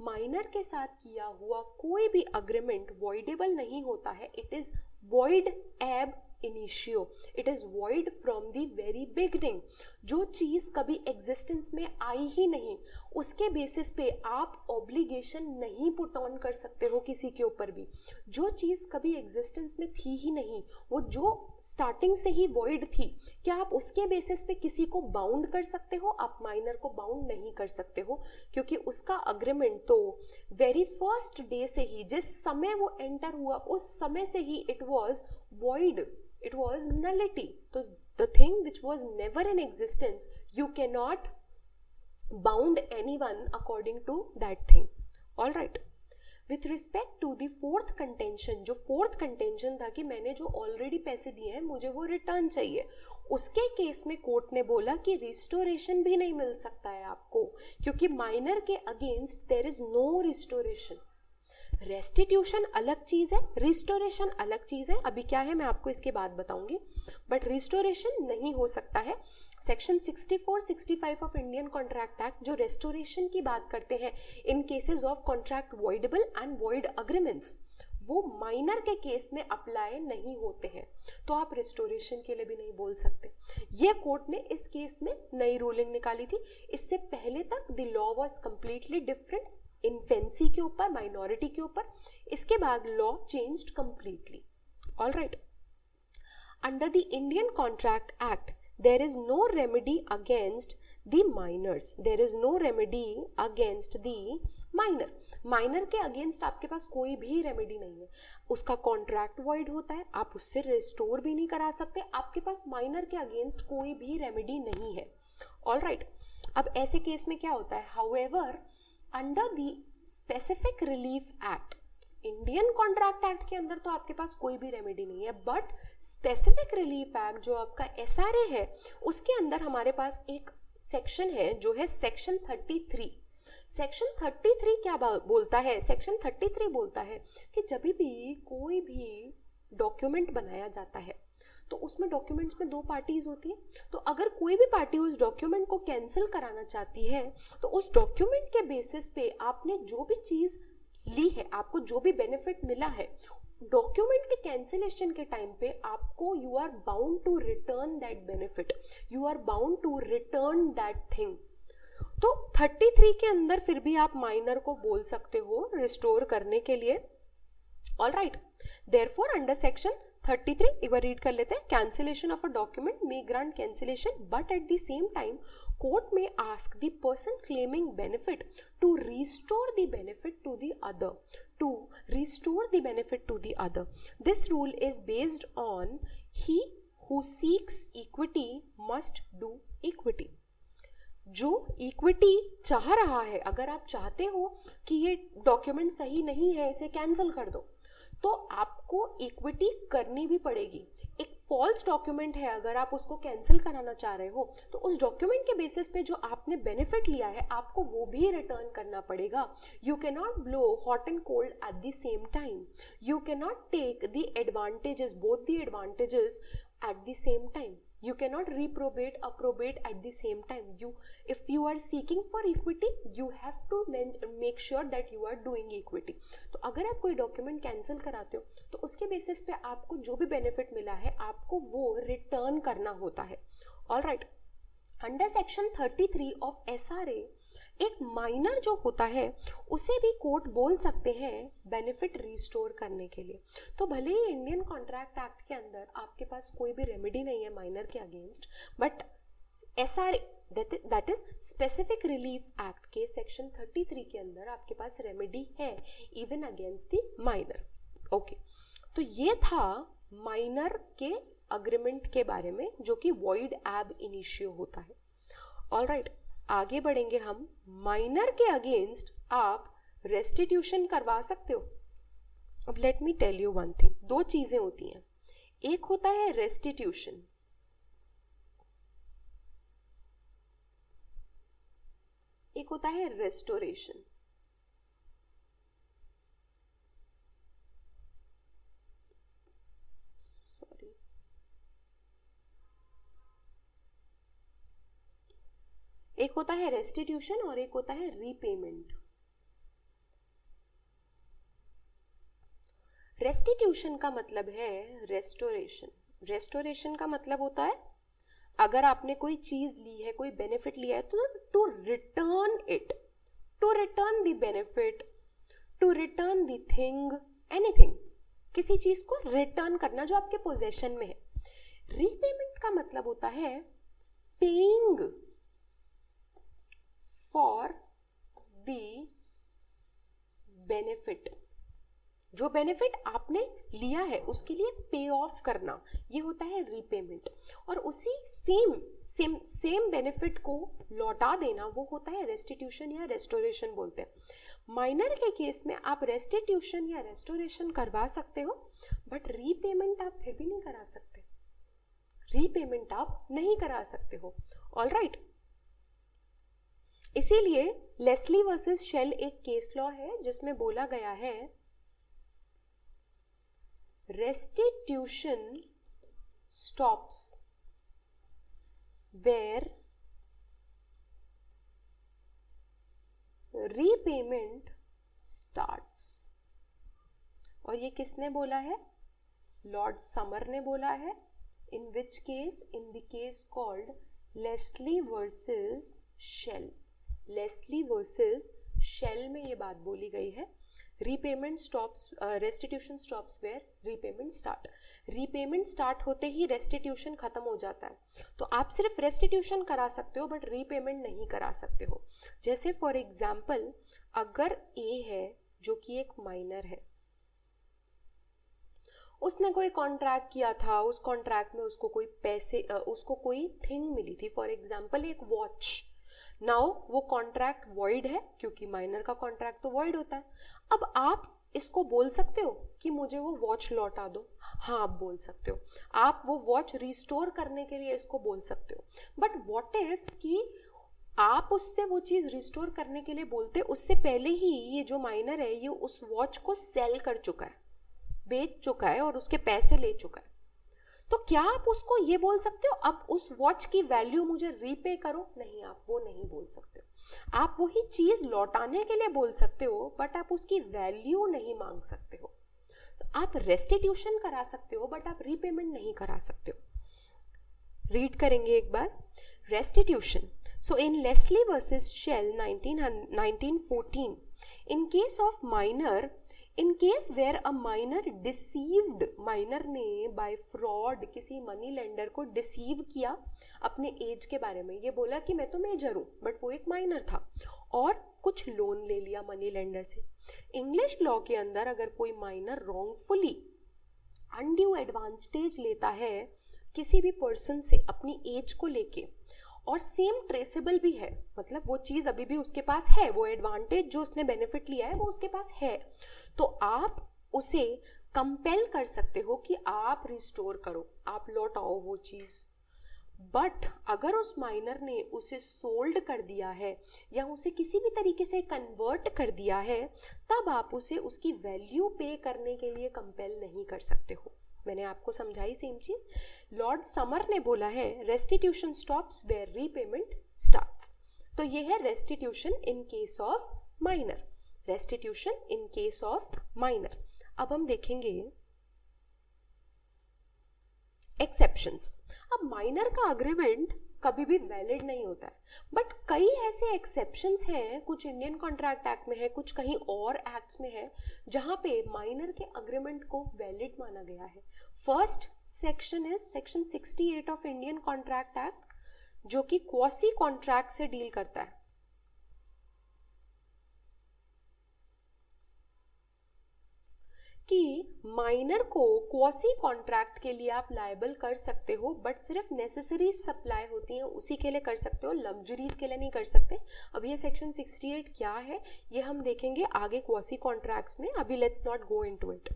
माइनर के साथ किया हुआ कोई भी अग्रीमेंट वॉइडेबल नहीं होता है. It is void ab initio, it is void from the very beginning. जो चीज कभी एग्जिस्टेंस में आई ही नहीं उसके बेसिस पे आप ऑब्लिगेशन नहीं पुट ऑन कर सकते हो किसी के ऊपर भी. जो चीज कभी एग्जिस्टेंस में थी ही नहीं, वो जो स्टार्टिंग से ही void थी, क्या आप उसके बेसिस पे किसी को बाउंड कर सकते हो? आप माइनर को बाउंड नहीं कर सकते हो, क्योंकि उसका अग्रीमेंट तो वेरी फर्स्ट डे से ही, जिस समय वो एंटर हुआ उस समय से ही it was void, it was nullity. So the thing which was never in existence, you cannot bound anyone according to that thing. All right. With respect to the fourth contention, जो fourth contention था कि मैंने जो already पैसे दिए हैं मुझे वो return चाहिए, उसके केस में कोर्ट ने बोला कि रिस्टोरेशन भी नहीं मिल सकता है आपको, क्योंकि माइनर के against there is no restoration. Restitution अलग चीज है, रिस्टोरेशन अलग चीज है. अभी क्या है मैं आपको इसके बाद बताऊंगी, बट रिस्टोरेशन नहीं हो सकता है. Section 64-65 of Indian contract act जो रेस्टोरेशन की बात करते हैं in cases of contract voidable and void agreements, वो माइनर के केस में अप्लाई नहीं होते हैं, तो आप रिस्टोरेशन के लिए भी नहीं बोल सकते. ये कोर्ट ने इस केस में नई रूलिंग निकाली थी. इससे पहले तक the law was completely different infancy के ऊपर, माइनॉरिटी के ऊपर. इसके बाद law changed completely. All right. Under the Indian contract act there is no remedy against the minors, there is no remedy against the minor. Minor के against आपके पास कोई भी रेमेडी नहीं है. उसका कॉन्ट्रैक्ट वॉइड होता है, आप उससे रिस्टोर भी नहीं करा सकते. आपके पास माइनर के अगेंस्ट कोई भी रेमेडी नहीं है. All right. अब ऐसे केस में क्या होता है, however under the specific relief act, Indian contract act के अंदर तो आपके पास कोई भी रेमेडी नहीं है, बट स्पेसिफिक रिलीफ एक्ट जो आपका SRA है उसके अंदर हमारे पास एक सेक्शन है जो है सेक्शन 33. सेक्शन 33 क्या बोलता है? सेक्शन 33 बोलता है कि जब भी कोई भी डॉक्यूमेंट बनाया जाता है तो उसमें डॉक्यूमेंट्स में दो पार्टीज होती है. तो अगर कोई भी पार्टी उस डॉक्यूमेंट को कैंसिल कराना चाहती है तो उस डॉक्यूमेंट के बेसिस पे आपने जो भी चीज ली है, आपको जो भी बेनिफिट मिला है, डॉक्यूमेंट के कैंसिलेशन के टाइम पे आपको you are bound to return that benefit, you are bound to return that thing. तो 33 के अंदर फिर भी आप माइनर को बोल सकते हो रिस्टोर करने के लिए. All right. Therefore under section 33 एक बार रीड कर लेते हैं. Cancellation of a document may grant cancellation but at the same time court may ask the person claiming benefit to restore the benefit to the other, to restore the benefit to the other. This rule is based on he who seeks equity must do equity. जो equity चाह रहा है, अगर आप चाहते हो कि ये डॉक्यूमेंट सही नहीं है इसे कैंसिल कर दो, तो आपको इक्विटी करनी भी पड़ेगी. एक फॉल्स डॉक्यूमेंट है, अगर आप उसको कैंसिल कराना चाह रहे हो तो उस डॉक्यूमेंट के बेसिस पे जो आपने बेनिफिट लिया है आपको वो भी रिटर्न करना पड़ेगा. You can not blow hot and cold at the same time. You can not take the advantages, both the advantages at the same time. You cannot reprobate or probate at the same time. If you are seeking for equity, you have to make sure that you are doing equity. तो अगर आप कोई document cancel कराते हो तो उसके basis पे आपको जो भी बेनिफिट मिला है आपको वो रिटर्न करना होता है. All right. Under section 33 of SRA, एक माइनर जो होता है उसे भी कोर्ट बोल सकते हैं बेनिफिट रिस्टोर करने के लिए। तो भले ही इंडियन कॉन्ट्रैक्ट एक्ट के अंदर आपके पास कोई भी रेमेडी नहीं है माइनर के against, but SR that is specific relief act के सेक्शन 33 के अंदर आपके पास रेमेडी है even against the minor. Okay, तो ये था माइनर के अग्रीमेंट के बारे में जो कि वॉइड एब इनिशियो होता है। ऑलराइट, आगे बढ़ेंगे हम। माइनर के अगेंस्ट आप रेस्टिट्यूशन करवा सकते हो। अब let me tell you one thing, दो चीजें होती हैं, एक होता है रेस्टिट्यूशन, एक होता है रेस्टोरेशन। सॉरी, एक होता है रेस्टिट्यूशन और एक होता है रीपेमेंट। रेस्टिट्यूशन का मतलब है रेस्टोरेशन। रेस्टोरेशन का मतलब होता है अगर आपने कोई चीज ली है, कोई बेनिफिट लिया है, तो to return it, to return the benefit, to return the thing, anything, किसी चीज को रिटर्न करना जो आपके पोजेशन में है। रीपेमेंट का मतलब होता है पेइंग फॉर द बेनिफिट, जो बेनिफिट आपने लिया है उसके लिए पे ऑफ करना, ये होता है रीपेमेंट। और उसी सेम बेनिफिट को लौटा देना वो होता है रेस्टिट्यूशन या रेस्टोरेशन बोलते हैं। माइनर के केस में आप रेस्टिट्यूशन या रेस्टोरेशन करवा सकते हो, बट रीपेमेंट आप फिर भी नहीं करा सकते, रीपेमेंट आप नहीं करा सकते हो। ऑलराइट, इसीलिए लेस्ली वर्सेस शेल एक केस लॉ है जिसमें बोला गया है restitution stops where repayment starts। और ये किसने बोला है? लॉर्ड समर ने बोला है। In which case? In the case called Leslie versus Shell. Leslie versus Shell में ये बात बोली गई है, repayment stops, restitution stops where repayment start. Repayment start होते ही रेस्टिट्यूशन खत्म हो जाता है। तो आप सिर्फ रेस्टिट्यूशन करा सकते हो बट रीपेमेंट नहीं करा सकते हो। जैसे फॉर एग्जाम्पल, अगर ए है जो कि एक माइनर है, उसने कोई कॉन्ट्रैक्ट किया था, उस कॉन्ट्रैक्ट में उसको कोई पैसे, उसको कोई थिंग मिली थी, फॉर एग्जाम्पल एक वॉच। नाउ वो कॉन्ट्रैक्ट वॉइड है क्योंकि माइनर का कॉन्ट्रैक्ट तो वॉइड होता है। अब आप इसको बोल सकते हो कि मुझे वो वॉच लौटा दो, हाँ आप बोल सकते हो। आप वो वॉच रिस्टोर करने के लिए इसको बोल सकते हो। बट व्हाट इफ कि आप उससे वो चीज रिस्टोर करने के लिए बोलते, उससे पहले ही ये जो माइनर है ये उस वॉच को सेल कर चुका है, बेच चुका है और उसके पैसे ले चुका है, तो क्या आप उसको ये बोल सकते हो अब उस वॉच की वैल्यू मुझे रीपे करो? नहीं, आप वो नहीं बोल सकते हो। आप वही चीज लौटाने के लिए बोल सकते हो बट आप उसकी वैल्यू नहीं मांग सकते हो। आप रेस्टिट्यूशन करा सकते हो बट आप रीपेमेंट नहीं करा सकते हो। रीड करेंगे एक बार। Restitution, so in Leslie versus Shell 1914, in case of minor, in case where a minor deceived, minor ने बाय फ्रॉड किसी मनी लेंडर को डिसीव किया अपने एज के बारे में। ये बोला कि मैं तो मेजर हूँ बट वो एक माइनर था और कुछ लोन ले लिया मनी लेंडर से। इंग्लिश लॉ के अंदर अगर कोई माइनर रॉन्गफुली अनड्यू एडवांटेज लेता है किसी भी पर्सन से अपनी एज को लेके, और सेम ट्रेसेबल भी है, मतलब वो चीज अभी भी उसके पास है, वो एडवांटेज जो उसने बेनिफिट लिया है वो उसके पास है, तो आप उसे कंपेल कर सकते हो कि आप रिस्टोर करो, आप लौटाओ वो चीज। बट अगर उस माइनर ने उसे सोल्ड कर दिया है या उसे किसी भी तरीके से कन्वर्ट कर दिया है, तब आप उसे उसकी वैल्यू पे करने के लिए कंपेल नहीं कर सकते हो। मैंने आपको समझाई सेम चीज। लॉर्ड समर ने बोला है restitution stops where repayment starts. तो ये है restitution in case of minor, restitution in case of minor. अब हम देखेंगे एक्सेप्शंस। अब माइनर का अग्रीमेंट कभी भी वैलिड नहीं होता है। बट कई ऐसे एक्सेप्शंस हैं, कुछ इंडियन कॉन्ट्रैक्ट एक्ट में है, कुछ कहीं और एक्ट्स में है, जहां पे माइनर के अग्रीमेंट को वैलिड माना गया है। First section is section 68 of Indian contract act, जो कि क्वासी कॉन्ट्रैक्ट से डील करता है। कि माइनर को क्वासी कॉन्ट्रैक्ट के लिए आप लायबल कर सकते हो, बट सिर्फ नेसेसरी सप्लाई होती हैं उसी के लिए कर सकते हो, लग्जरीज के लिए नहीं कर सकते। अब ये सेक्शन 68 क्या है ये हम देखेंगे आगे क्वासी कॉन्ट्रैक्ट्स में, अभी let's not go into it.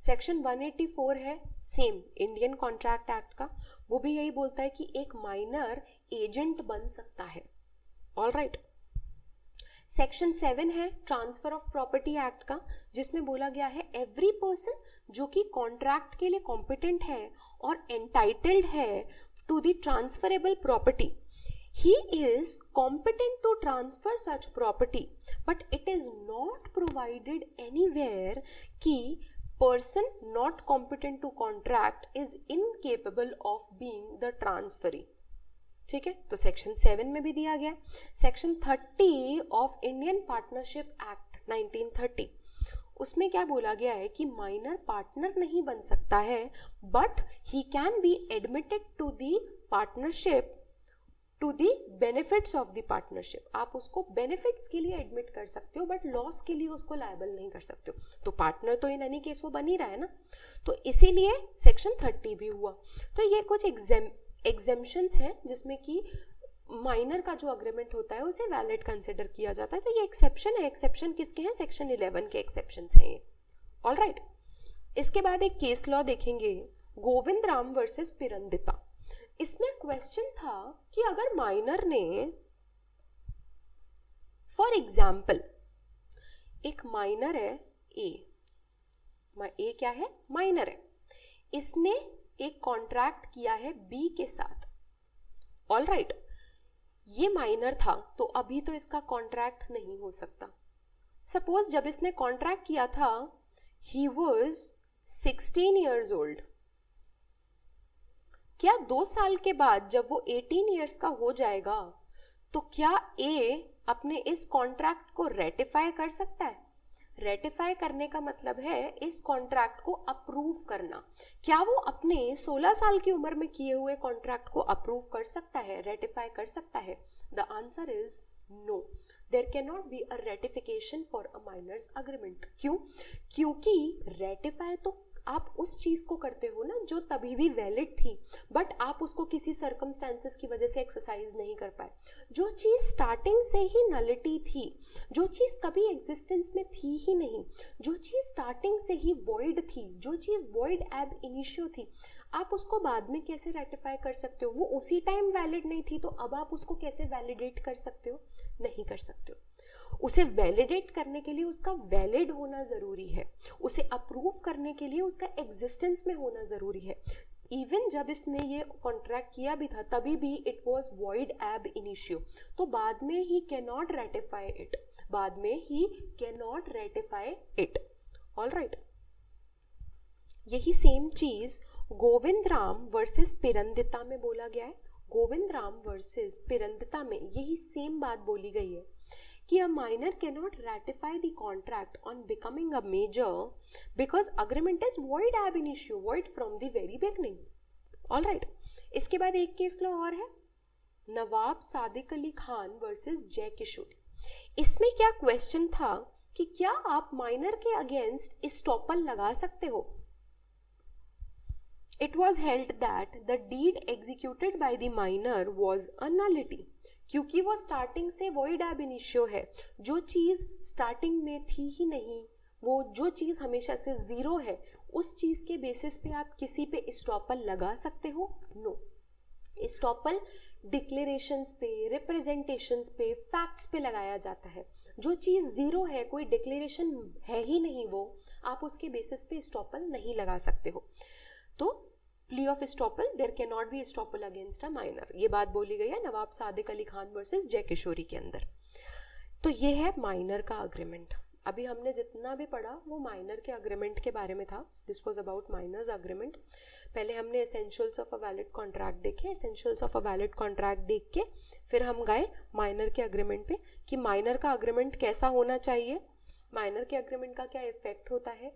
Section 184 है सेम इंडियन कॉन्ट्रैक्ट एक्ट का, वो भी यही बोलता है कि एक माइनर एजेंट बन सकता है। All right. सेक्शन 7 है ट्रांसफर ऑफ प्रॉपर्टी एक्ट का, जिसमें बोला गया है एवरी पर्सन जो कि कॉन्ट्रैक्ट के लिए कॉम्पिटेंट है और एंटाइटल्ड है to the transferable property, he is competent to transfer such property, but it is not provided anywhere कि person not competent to contract is incapable of being the transferee। ठीक है, तो section 7 में भी दिया गया। Section 30 of Indian partnership act 1930, उसमें क्या बोला गया है कि माइनर पार्टनर नहीं बन सकता है, but he can be admitted to the partnership to the benefits of the partnership. आप उसको बेनिफिट्स के लिए एडमिट कर सकते हो, बट लॉस के लिए उसको लायबल नहीं कर सकते हो। तो पार्टनर तो इन एनी केस वो बन ही रहा है ना, तो इसीलिए सेक्शन 30 भी हुआ। तो ये कुछ एग्जेम्पशंस हैं जिसमें कि माइनर का जो अग्रीमेंट होता है उसे वैलिड कंसिडर किया जाता है। तो ये एक्सेप्शन है। एक्सेप्शन किसके हैं? सेक्शन 11 के एक्सेप्शंस हैं ये। All right. इसके बाद एक केस लॉ देखेंगे, गोविंद राम वर्सेस पिरंदिता। इसमें क्वेश्चन था कि अगर माइनर ने, फॉर एग्जाम्पल एक माइनर है ए क्या है? माइनर है। इसने एक कॉन्ट्रैक्ट किया है बी के साथ। All right. ये माइनर था तो अभी तो इसका कॉन्ट्रैक्ट नहीं हो सकता। सपोज जब इसने कॉन्ट्रैक्ट किया था ही वॉज 16 ईयर्स ओल्ड। क्या 2 साल के बाद जब वो 18 ईयर्स का हो जाएगा तो क्या ए अपने इस कॉन्ट्रैक्ट को रेटिफाई कर सकता है? रेटिफाई करने का मतलब है इस कॉन्ट्रैक्ट को अप्रूव करना। क्या वो अपने 16 साल की उम्र में किए हुए कॉन्ट्रैक्ट को अप्रूव कर सकता है, रेटिफाई कर सकता है? The answer is no, there can not be a ratification for a minor's agreement. क्यों? क्योंकि रेटिफाई तो आप उस चीज को करते हो ना जो तभी भी वैलिड थी, बट आप उसको किसी सर्कमस्टेंसेस की वजह से एक्सरसाइज नहीं कर पाए। जो चीज स्टार्टिंग से ही नलिटी थी, जो चीज कभी एग्जिस्टेंस में थी ही नहीं, जो चीज स्टार्टिंग से ही वॉइड थी, जो चीज वॉइड एब इनिशियो थी, आप उसको बाद में कैसे रेटिफाई कर सकते हो? वो उसी टाइम वैलिड नहीं थी तो अब आप उसको कैसे वैलिडेट कर सकते हो? नहीं कर सकते हो। उसे वैलिडेट करने के लिए उसका वैलिड होना जरूरी है, उसे अप्रूव करने के लिए उसका एग्जिस्टेंस में होना जरूरी है। इवन जब इसने ये कॉन्ट्रैक्ट किया भी था तभी भी इट वाज वॉइड एब इनिशियो, तो बाद में he can not ratify it, बाद में he can not ratify it. All right. यही सेम चीज गोविंद राम वर्सेस पिरंदिता में बोला गया है। गोविंद राम वर्सेस पिरंदिता में यही सेम बात बोली गई है कि a minor cannot ratify the contract on becoming a major because agreement is void ab initio, void from the very beginning. All right. इसके बाद एक केस लॉ और है, नवाब सादिक अली खान वर्सेस जय किशोरी। इसमें क्या क्वेश्चन था कि क्या आप माइनर के अगेंस्ट एस्टॉपल लगा सकते हो? It was held that the deed executed by the minor was a nullity, क्योंकि वो स्टार्टिंग से वॉइड एब इनिशियो है। जो चीज स्टार्टिंग में थी ही नहीं, वो जो चीज हमेशा से जीरो है, उस चीज के बेसिस पे आप किसी पे एस्टॉपल लगा सकते हो? नो। एस्टॉपल डिक्लेरेशंस पे, रिप्रेजेंटेशंस पे, फैक्ट्स पे लगाया जाता है। जो चीज जीरो है, कोई डिक्लेरेशन है ही नहीं, वो आप उसके बेसिस पे एस्टॉपल नहीं लगा सकते हो। तो plea of estoppel, there can not be estoppel against a minor, ये बात बोली गई है नवाब सादिक अली खान वर्सेस जय किशोरी के अंदर। तो ये है माइनर का अग्रीमेंट। अभी हमने जितना भी पढ़ा वो माइनर के अग्रीमेंट के बारे में था. This was about minors agreement. पहले हमने essentials of a valid contract देखे. Essentials of a valid contract देख के फिर हम गए माइनर के अग्रीमेंट पे कि माइनर का अग्रीमेंट कैसा होना चाहिए, माइनर के अग्रीमेंट का क्या इफेक्ट होता है.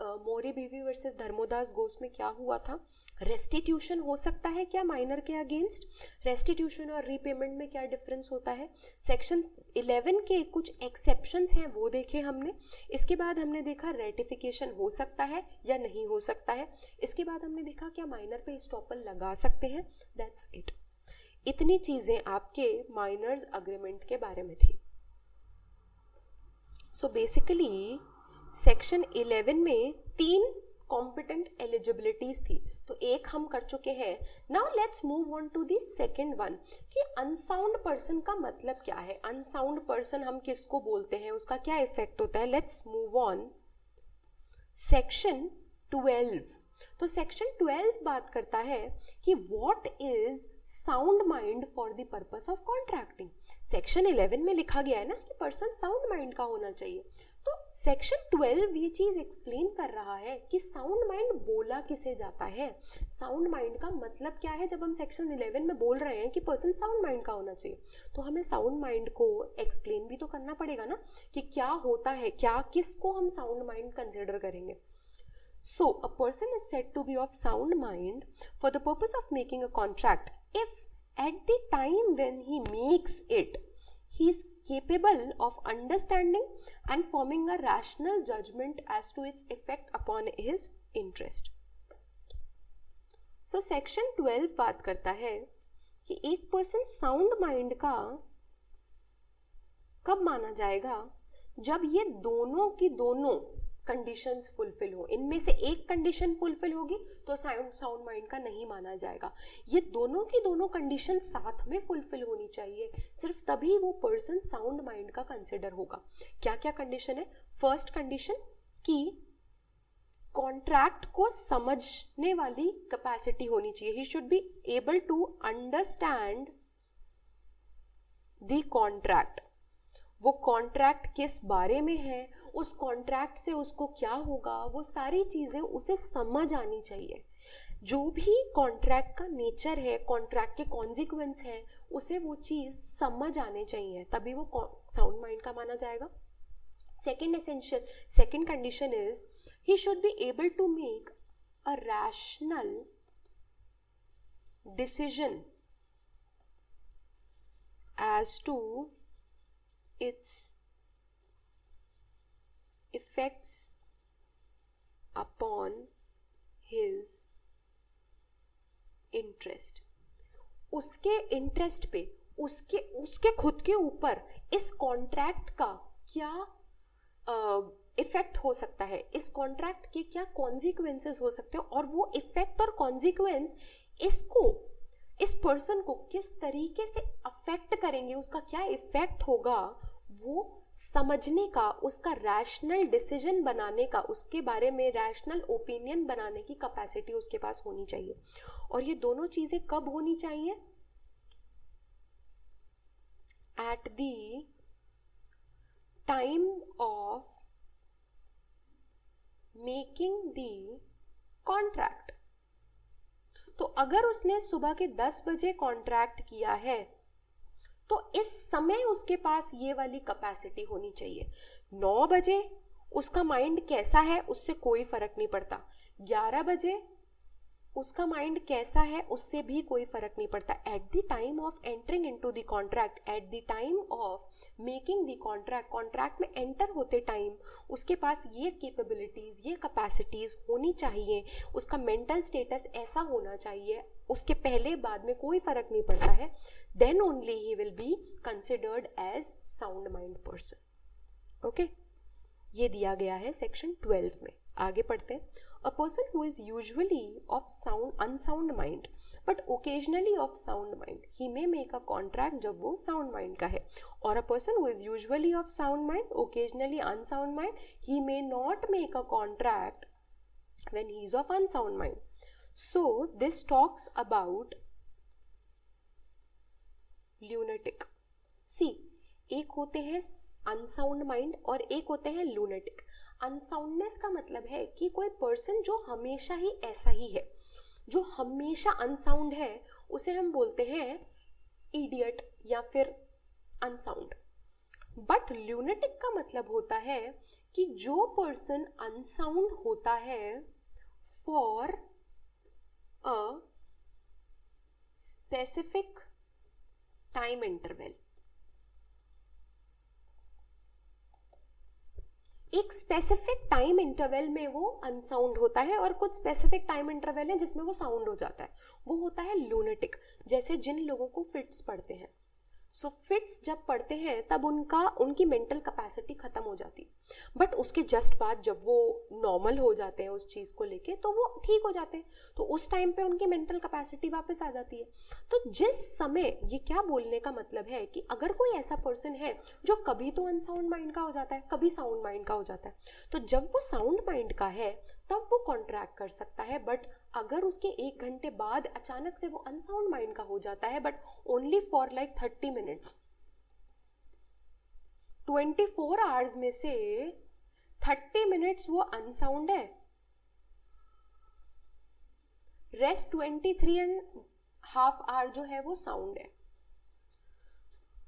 मोरी बीवी वर्सेस धर्मोदास घोष में क्या हुआ था. रेस्टिट्यूशन हो सकता है क्या माइनर के अगेंस्ट. रेस्टिट्यूशन और रीपेमेंट में क्या डिफरेंस होता है. सेक्शन 11 के कुछ एक्सेप्शंस हैं वो देखे हमने. इसके बाद हमने देखा रेटिफिकेशन हो सकता है या नहीं हो सकता है. इसके बाद हमने देखा क्या माइनर पे एस्टॉपल लगा सकते हैं. That's it. इतनी चीजें आपके माइनर्स अग्रीमेंट के बारे में थी. सो बेसिकली सेक्शन 11 में 3 कॉम्पिटेंट एलिजिबिलिटीज थी. तो एक हम कर चुके हैं. Now let's move on to the second one कि अनसाउंड पर्सन का मतलब क्या है. अनसाउंड पर्सन हम किसको बोलते हैं, उसका क्या इफेक्ट होता है. Let's move on. सेक्शन 12. तो सेक्शन 12 बात करता है कि what is sound mind for the purpose of contracting. Section 11 में लिखा गया है ना कि पर्सन साउंड माइंड का होना चाहिए. तो सेक्शन 12 ये चीज एक्सप्लेन कर रहा है कि साउंड माइंड बोला किसे जाता है, साउंड माइंड का मतलब क्या है. जब हम सेक्शन 11 में बोल रहे हैं कि पर्सन साउंड माइंड का होना चाहिए तो हमें साउंड माइंड को एक्सप्लेन भी तो करना पड़ेगा ना कि क्या होता है, क्या किसको हम साउंड माइंड कंसिडर करेंगे. So, a person is said to be of sound mind for the purpose of making a contract if at the time when he makes it, he is capable of understanding and forming a rational judgment as to its effect upon his interest. So, section 12 बात करता है कि एक person sound mind का कब माना जाएगा, जब ये दोनों की दोनों कंडीशंस फुलफिल हो. इनमें से एक कंडीशन फुलफिल होगी तो साउंड माइंड का नहीं माना जाएगा. ये दोनों की दोनों कंडीशन साथ में फुलफिल होनी चाहिए, सिर्फ तभी वो पर्सन साउंड माइंड का कंसिडर होगा. क्या क्या कंडीशन है. फर्स्ट कंडीशन कि कॉन्ट्रैक्ट को समझने वाली कैपेसिटी होनी चाहिए. He should be able to understand the contract. वो कॉन्ट्रैक्ट किस बारे में है, उस कॉन्ट्रैक्ट से उसको क्या होगा, वो सारी चीजें उसे समझ आनी चाहिए. जो भी कॉन्ट्रैक्ट का नेचर है, कॉन्ट्रैक्ट के कॉन्सिक्वेंस है, उसे वो चीज समझ आने चाहिए, तभी वो साउंड माइंड का माना जाएगा. Second condition is he should be able to make a rational decision as to its effects upon his interest. उसके इंटरेस्ट पे, उसके खुद के ऊपर इस कॉन्ट्रैक्ट का क्या इफेक्ट हो सकता है, इस कॉन्ट्रैक्ट के क्या कॉन्सिक्वेंसेस हो सकते हैं, और वो इफेक्ट और कॉन्सिक्वेंस इस पर्सन को किस तरीके से अफेक्ट करेंगे, उसका क्या इफेक्ट होगा, वो समझने का, उसका रैशनल डिसीजन बनाने का, उसके बारे में रैशनल ओपिनियन बनाने की कैपेसिटी उसके पास होनी चाहिए. और ये दोनों चीजें कब होनी चाहिए. At the time of making the contract. तो अगर उसने सुबह के 10 बजे कॉन्ट्रैक्ट किया है तो इस समय उसके पास ये वाली कैपेसिटी होनी चाहिए. 9 बजे उसका माइंड कैसा है उससे कोई फर्क नहीं पड़ता. 11 बजे उसका माइंड कैसा है उससे भी कोई फर्क नहीं पड़ता. At the time of entering into the contract, at the time of making the contract, contract में एंटर होते टाइम उसके पास ये कैपेबिलिटीज, ये कैपेसिटीज होनी चाहिए. उसका मेंटल स्टेटस ऐसा होना चाहिए, उसके पहले बाद में कोई फर्क नहीं पड़ता है. Then only he will be considered as sound mind person. Okay, ये दिया गया है सेक्शन 12 में. आगे पढ़ते हैं. A person who is usually of unsound mind but occasionally of sound mind, he may make a contract जब वो sound mind का है. और a person who is usually of sound mind, occasionally unsound mind, he may not make a contract when he is of unsound mind. So this talks about lunatic. See, एक होते हैं unsound mind, और एक होते हैं lunatic. Unsoundness का मतलब है कि कोई पर्सन जो हमेशा ही ऐसा ही है, जो हमेशा अनसाउंड है, उसे हम बोलते हैं इडियट या फिर अनसाउंड। बट ल्यूनेटिक का मतलब होता है कि जो पर्सन अनसाउंड होता है for a specific time interval, एक स्पेसिफिक टाइम इंटरवल में वो अनसाउंड होता है और कुछ स्पेसिफिक टाइम इंटरवल है जिसमें वो साउंड हो जाता है, वो होता है लूनेटिक। जैसे जिन लोगों को फिट्स पड़ते हैं, सो फिट्स जब पढ़ते हैं तब उनकी मेंटल कैपेसिटी खत्म हो जाती, बट उसके जस्ट बाद जब वो नॉर्मल हो जाते हैं उस चीज़ को लेके तो वो ठीक हो जाते हैं, तो उस टाइम पे उनकी मेंटल कैपेसिटी वापस आ जाती है। तो जिस समय, ये क्या बोलने का मतलब है कि अगर कोई ऐसा पर्सन है जो कभी तो अनसाउंड माइंड का हो जाता है, कभी साउंड माइंड का हो जाता है, तो जब वो साउंड माइंड का है तब वो कॉन्ट्रैक्ट कर सकता है, बट अगर उसके 1 घंटे बाद अचानक से वो अनसाउंड माइंड का हो जाता है, but only for like 30 minutes, 24 hours में से 30 मिनट्स वो अनसाउंड है, रेस्ट 23.5 आवर जो है वो साउंड है,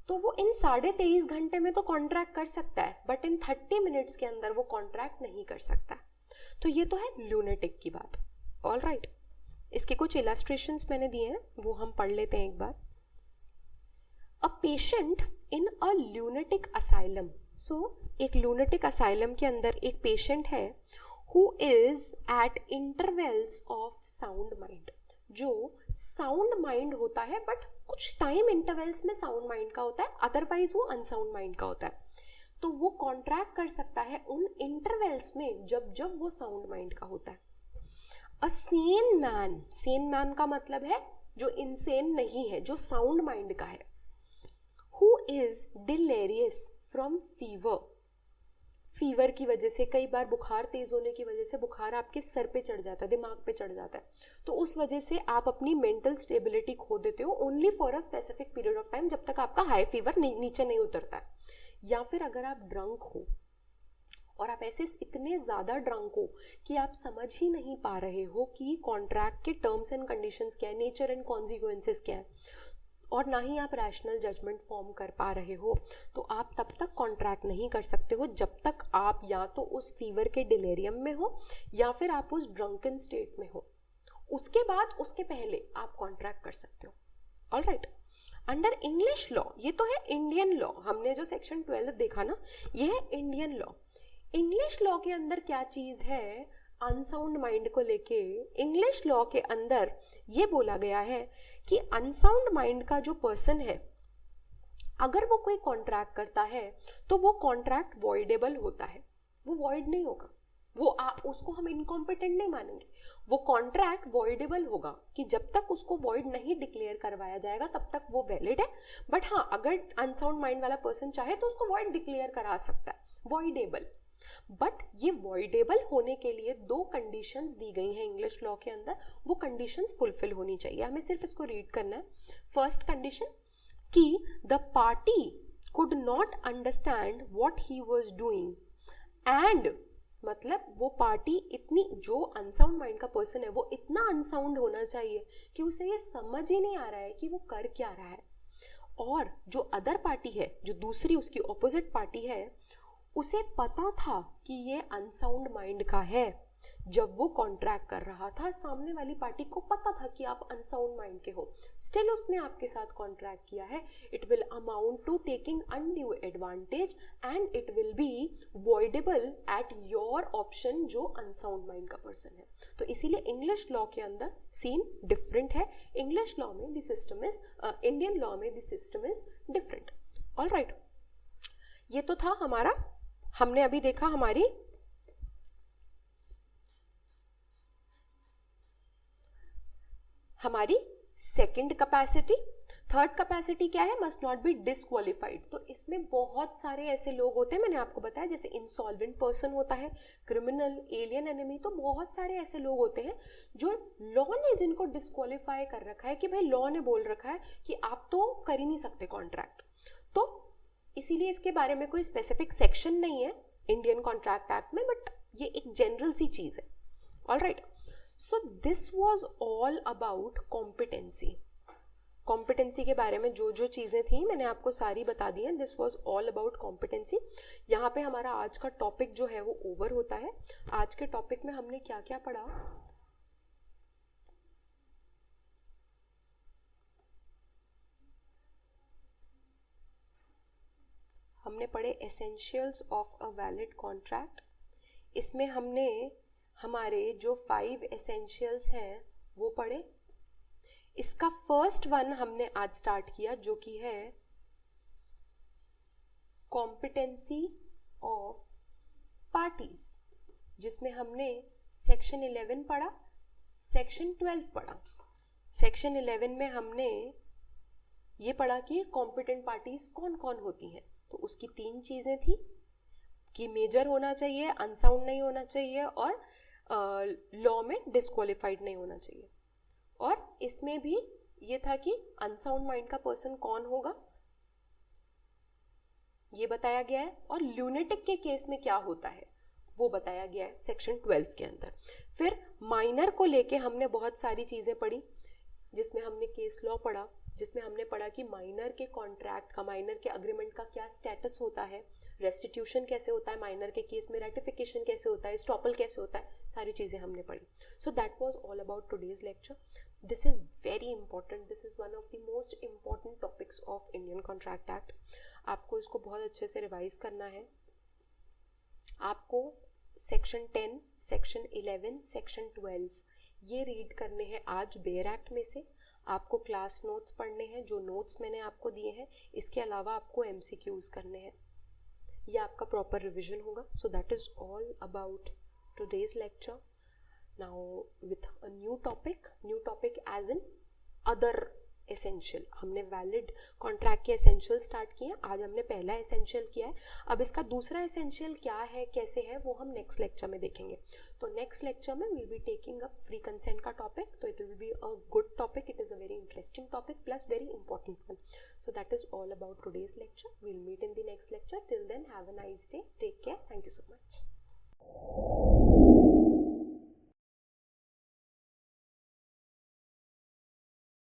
तो वो इन 23.5 घंटे में तो कॉन्ट्रैक्ट कर सकता है, बट इन 30 मिनट्स के अंदर वो कॉन्ट्रैक्ट नहीं कर सकता। तो ये तो है लूनेटिक की बात। ऑल राइट, इसके कुछ इलस्ट्रेशंस मैंने दिए हैं, वो हम पढ़ लेते हैं एक बार। A patient in a lunatic asylum, so एक लूनेटिक असाइलम के अंदर एक पेशेंट है who is at intervals of sound mind, जो साउंड माइंड होता है बट कुछ टाइम इंटरवल्स में साउंड माइंड का होता है, अदरवाइज वो अनसाउंड माइंड का होता है। तो वो कॉन्ट्रैक्ट कर सकता है उन इंटरवल्स में जब जब वो साउंड माइंड का होता है। अ सेन मैन, सेन मैन का मतलब है जो इनसेन नहीं है, जो साउंड माइंड का है, who is delirious from fever, fever की वजह से, कई बार बुखार तेज होने की वजह से बुखार आपके सर पे चढ़ जाता है, दिमाग पे चढ़ जाता है, तो उस वजह से आप अपनी मेंटल स्टेबिलिटी खो देते हो only for a specific period of time, जब तक आपका हाई फीवर नीचे नहीं उतरता है। या फिर अगर आप ड्रंक हो और आप ऐसे इतने ज़्यादा ड्रंक हो कि आप समझ ही नहीं पा रहे हो कि कॉन्ट्रैक्ट के टर्म्स एंड कंडीशंस क्या है, नेचर एंड कॉन्सिक्वेंसेस क्या है, और ना ही आप रैशनल जजमेंट फॉर्म कर पा रहे हो, तो आप तब तक कॉन्ट्रैक्ट नहीं कर सकते हो जब तक आप या तो उस फीवर के डिलेरियम में हो या फिर आप उस ड्रंकन स्टेट में हो। उसके बाद, उसके पहले आप कॉन्ट्रैक्ट कर सकते हो। All right, under English law, ये तो है इंडियन लॉ, हमने जो सेक्शन 12 देखा ना, ये है इंडियन लॉ। इंग्लिश लॉ के अंदर क्या चीज है अनसाउंड माइंड को लेके, इंग्लिश लॉ के अंदर ये बोला गया है कि अनसाउंड माइंड का जो पर्सन है, अगर वो कोई कॉन्ट्रैक्ट करता है तो वो कॉन्ट्रैक्ट वॉइडेबल होता है, वो वॉइड नहीं होगा, वो उसको हम इनकॉम्पिटेंट नहीं मानेंगे, वो कॉन्ट्रैक्ट वॉइडेबल होगा कि जब तक उसको वॉइड नहीं डिक्लेयर करवाया जाएगा तब तक वो वैलिड है। बट हाँ, अगर अनसाउंड माइंड वाला पर्सन चाहे तो उसको वॉइड डिक्लेयर करा सकता है, वॉइडेबल। बट ये वॉइडेबल होने के लिए 2 कंडीशंस दी गई हैं इंग्लिश लॉ के अंदर, वो कंडीशंस फुलफिल होनी चाहिए, हमें सिर्फ इसको रीड करना है। फर्स्ट कंडीशन कि the party could not understand what he was doing, and मतलब वो पार्टी इतनी, जो अनसाउंड माइंड का पर्सन है वो इतना अनसाउंड होना चाहिए कि उसे ये समझ ही नहीं आ रहा है कि वो कर क्या रहा है, और जो अदर पार्टी है, जो दूसरी उसकी ऑपोजिट पार्टी है, उसे पता था कि ये अनसाउंड माइंड का है। जब वो कॉन्ट्रैक्ट कर रहा था, सामने वाली पार्टी को पता था कि आप अनसाउंड माइंड के हो, स्टिल उसने आपके साथ कॉन्ट्रैक्ट किया है। It will amount to taking undue advantage and it will be voidable at your option, जो अनसाउंड माइंड का पर्सन है। तो इसीलिए इंग्लिश लॉ के अंदर सीन डिफरेंट है, इंग्लिश लॉ में the system is, Indian law में the system is different. All right, ये तो था हमारा, हमने अभी देखा हमारी सेकंड कैपेसिटी। थर्ड कैपेसिटी क्या है, मस्ट नॉट बी डिस्क्वालिफाइड। तो इसमें बहुत सारे ऐसे लोग होते हैं, मैंने आपको बताया, जैसे इंसॉल्वेंट पर्सन होता है, क्रिमिनल, एलियन एनिमी, तो बहुत सारे ऐसे लोग होते हैं जो लॉ ने जिनको डिस्क्वालीफाई कर रखा है कि भाई लॉ ने बोल रखा है कि आप तो कर ही नहीं सकते कॉन्ट्रैक्ट। तो इसीलिए इसके बारे में कोई स्पेसिफिक सेक्शन नहीं है इंडियन कॉन्ट्रैक्ट एक्ट में, बट ये एक जनरल सी चीज है. Alright, so this was all about competency. Competency के बारे में जो जो चीज़ें थी मैंने आपको सारी बता दी हैं. This was all about competency. यहाँ पे हमारा आज का टॉपिक जो है वो ओवर होता है. आज के टॉपिक में हमने क्या क्या पढ़ा? हमने पढ़े essentials of a valid contract. इसमें हमने हमारे जो 5 एसेंशियल्स हैं वो पढ़े. इसका फर्स्ट वन हमने आज स्टार्ट किया जो कि है कॉम्पिटेंसी ऑफ पार्टीज, जिसमें हमने सेक्शन 11 पढ़ा, सेक्शन 12 पढ़ा. सेक्शन 11 में हमने ये पढ़ा कि कॉम्पिटेंट पार्टीज कौन कौन होती हैं. तो उसकी 3 चीजें थी कि मेजर होना चाहिए, अनसाउंड नहीं होना चाहिए और लॉ में डिस्क्वालिफाइड नहीं होना चाहिए. और इसमें भी ये था कि अनसाउंड माइंड का पर्सन कौन होगा ये बताया गया है, और ल्यूनेटिक के केस में क्या होता है वो बताया गया है सेक्शन 12 के अंदर. फिर माइनर को लेके हमने बहुत सारी चीजें पढ़ी, जिसमें हमने केस लॉ पढ़ा, जिसमें हमने पढ़ा कि माइनर के कॉन्ट्रैक्ट का, माइनर के अग्रीमेंट का क्या स्टेटस होता है, रेस्टिट्यूशन कैसे होता है माइनर के केस में, रेटिफिकेशन कैसे होता है, स्टॉपल कैसे होता है, सारी चीजें हमने पढ़ी. So that was all about today's lecture. This is very important. This is one of the most important topics of Indian contract act. आपको इसको बहुत अच्छे से रिवाइज करना है. आपको सेक्शन 10, सेक्शन 11, सेक्शन 12 ये रीड करने हैं आज बेयर एक्ट में से. आपको क्लास नोट्स पढ़ने हैं, जो नोट्स मैंने आपको दिए हैं. इसके अलावा आपको MCQs करने हैं. ये आपका प्रॉपर रिविजन होगा. So that is all about today's lecture. Now with a new topic as in other essential. हमने वैलिड कॉन्ट्रैक्ट के एसेंशियल स्टार्ट किए. आज हमने पहला एसेंशियल किया है. अब इसका दूसरा एसेंशियल क्या है, कैसे है, वो हम नेक्स्ट लेक्चर में देखेंगे. तो नेक्स्ट लेक्चर में will be taking up free consent का टॉपिक. तो it will be a good topic. It is a very interesting topic plus very important one. So that is all about today's lecture. We'll meet in the next lecture. Till then, have a nice day. Take care. Thank you so much.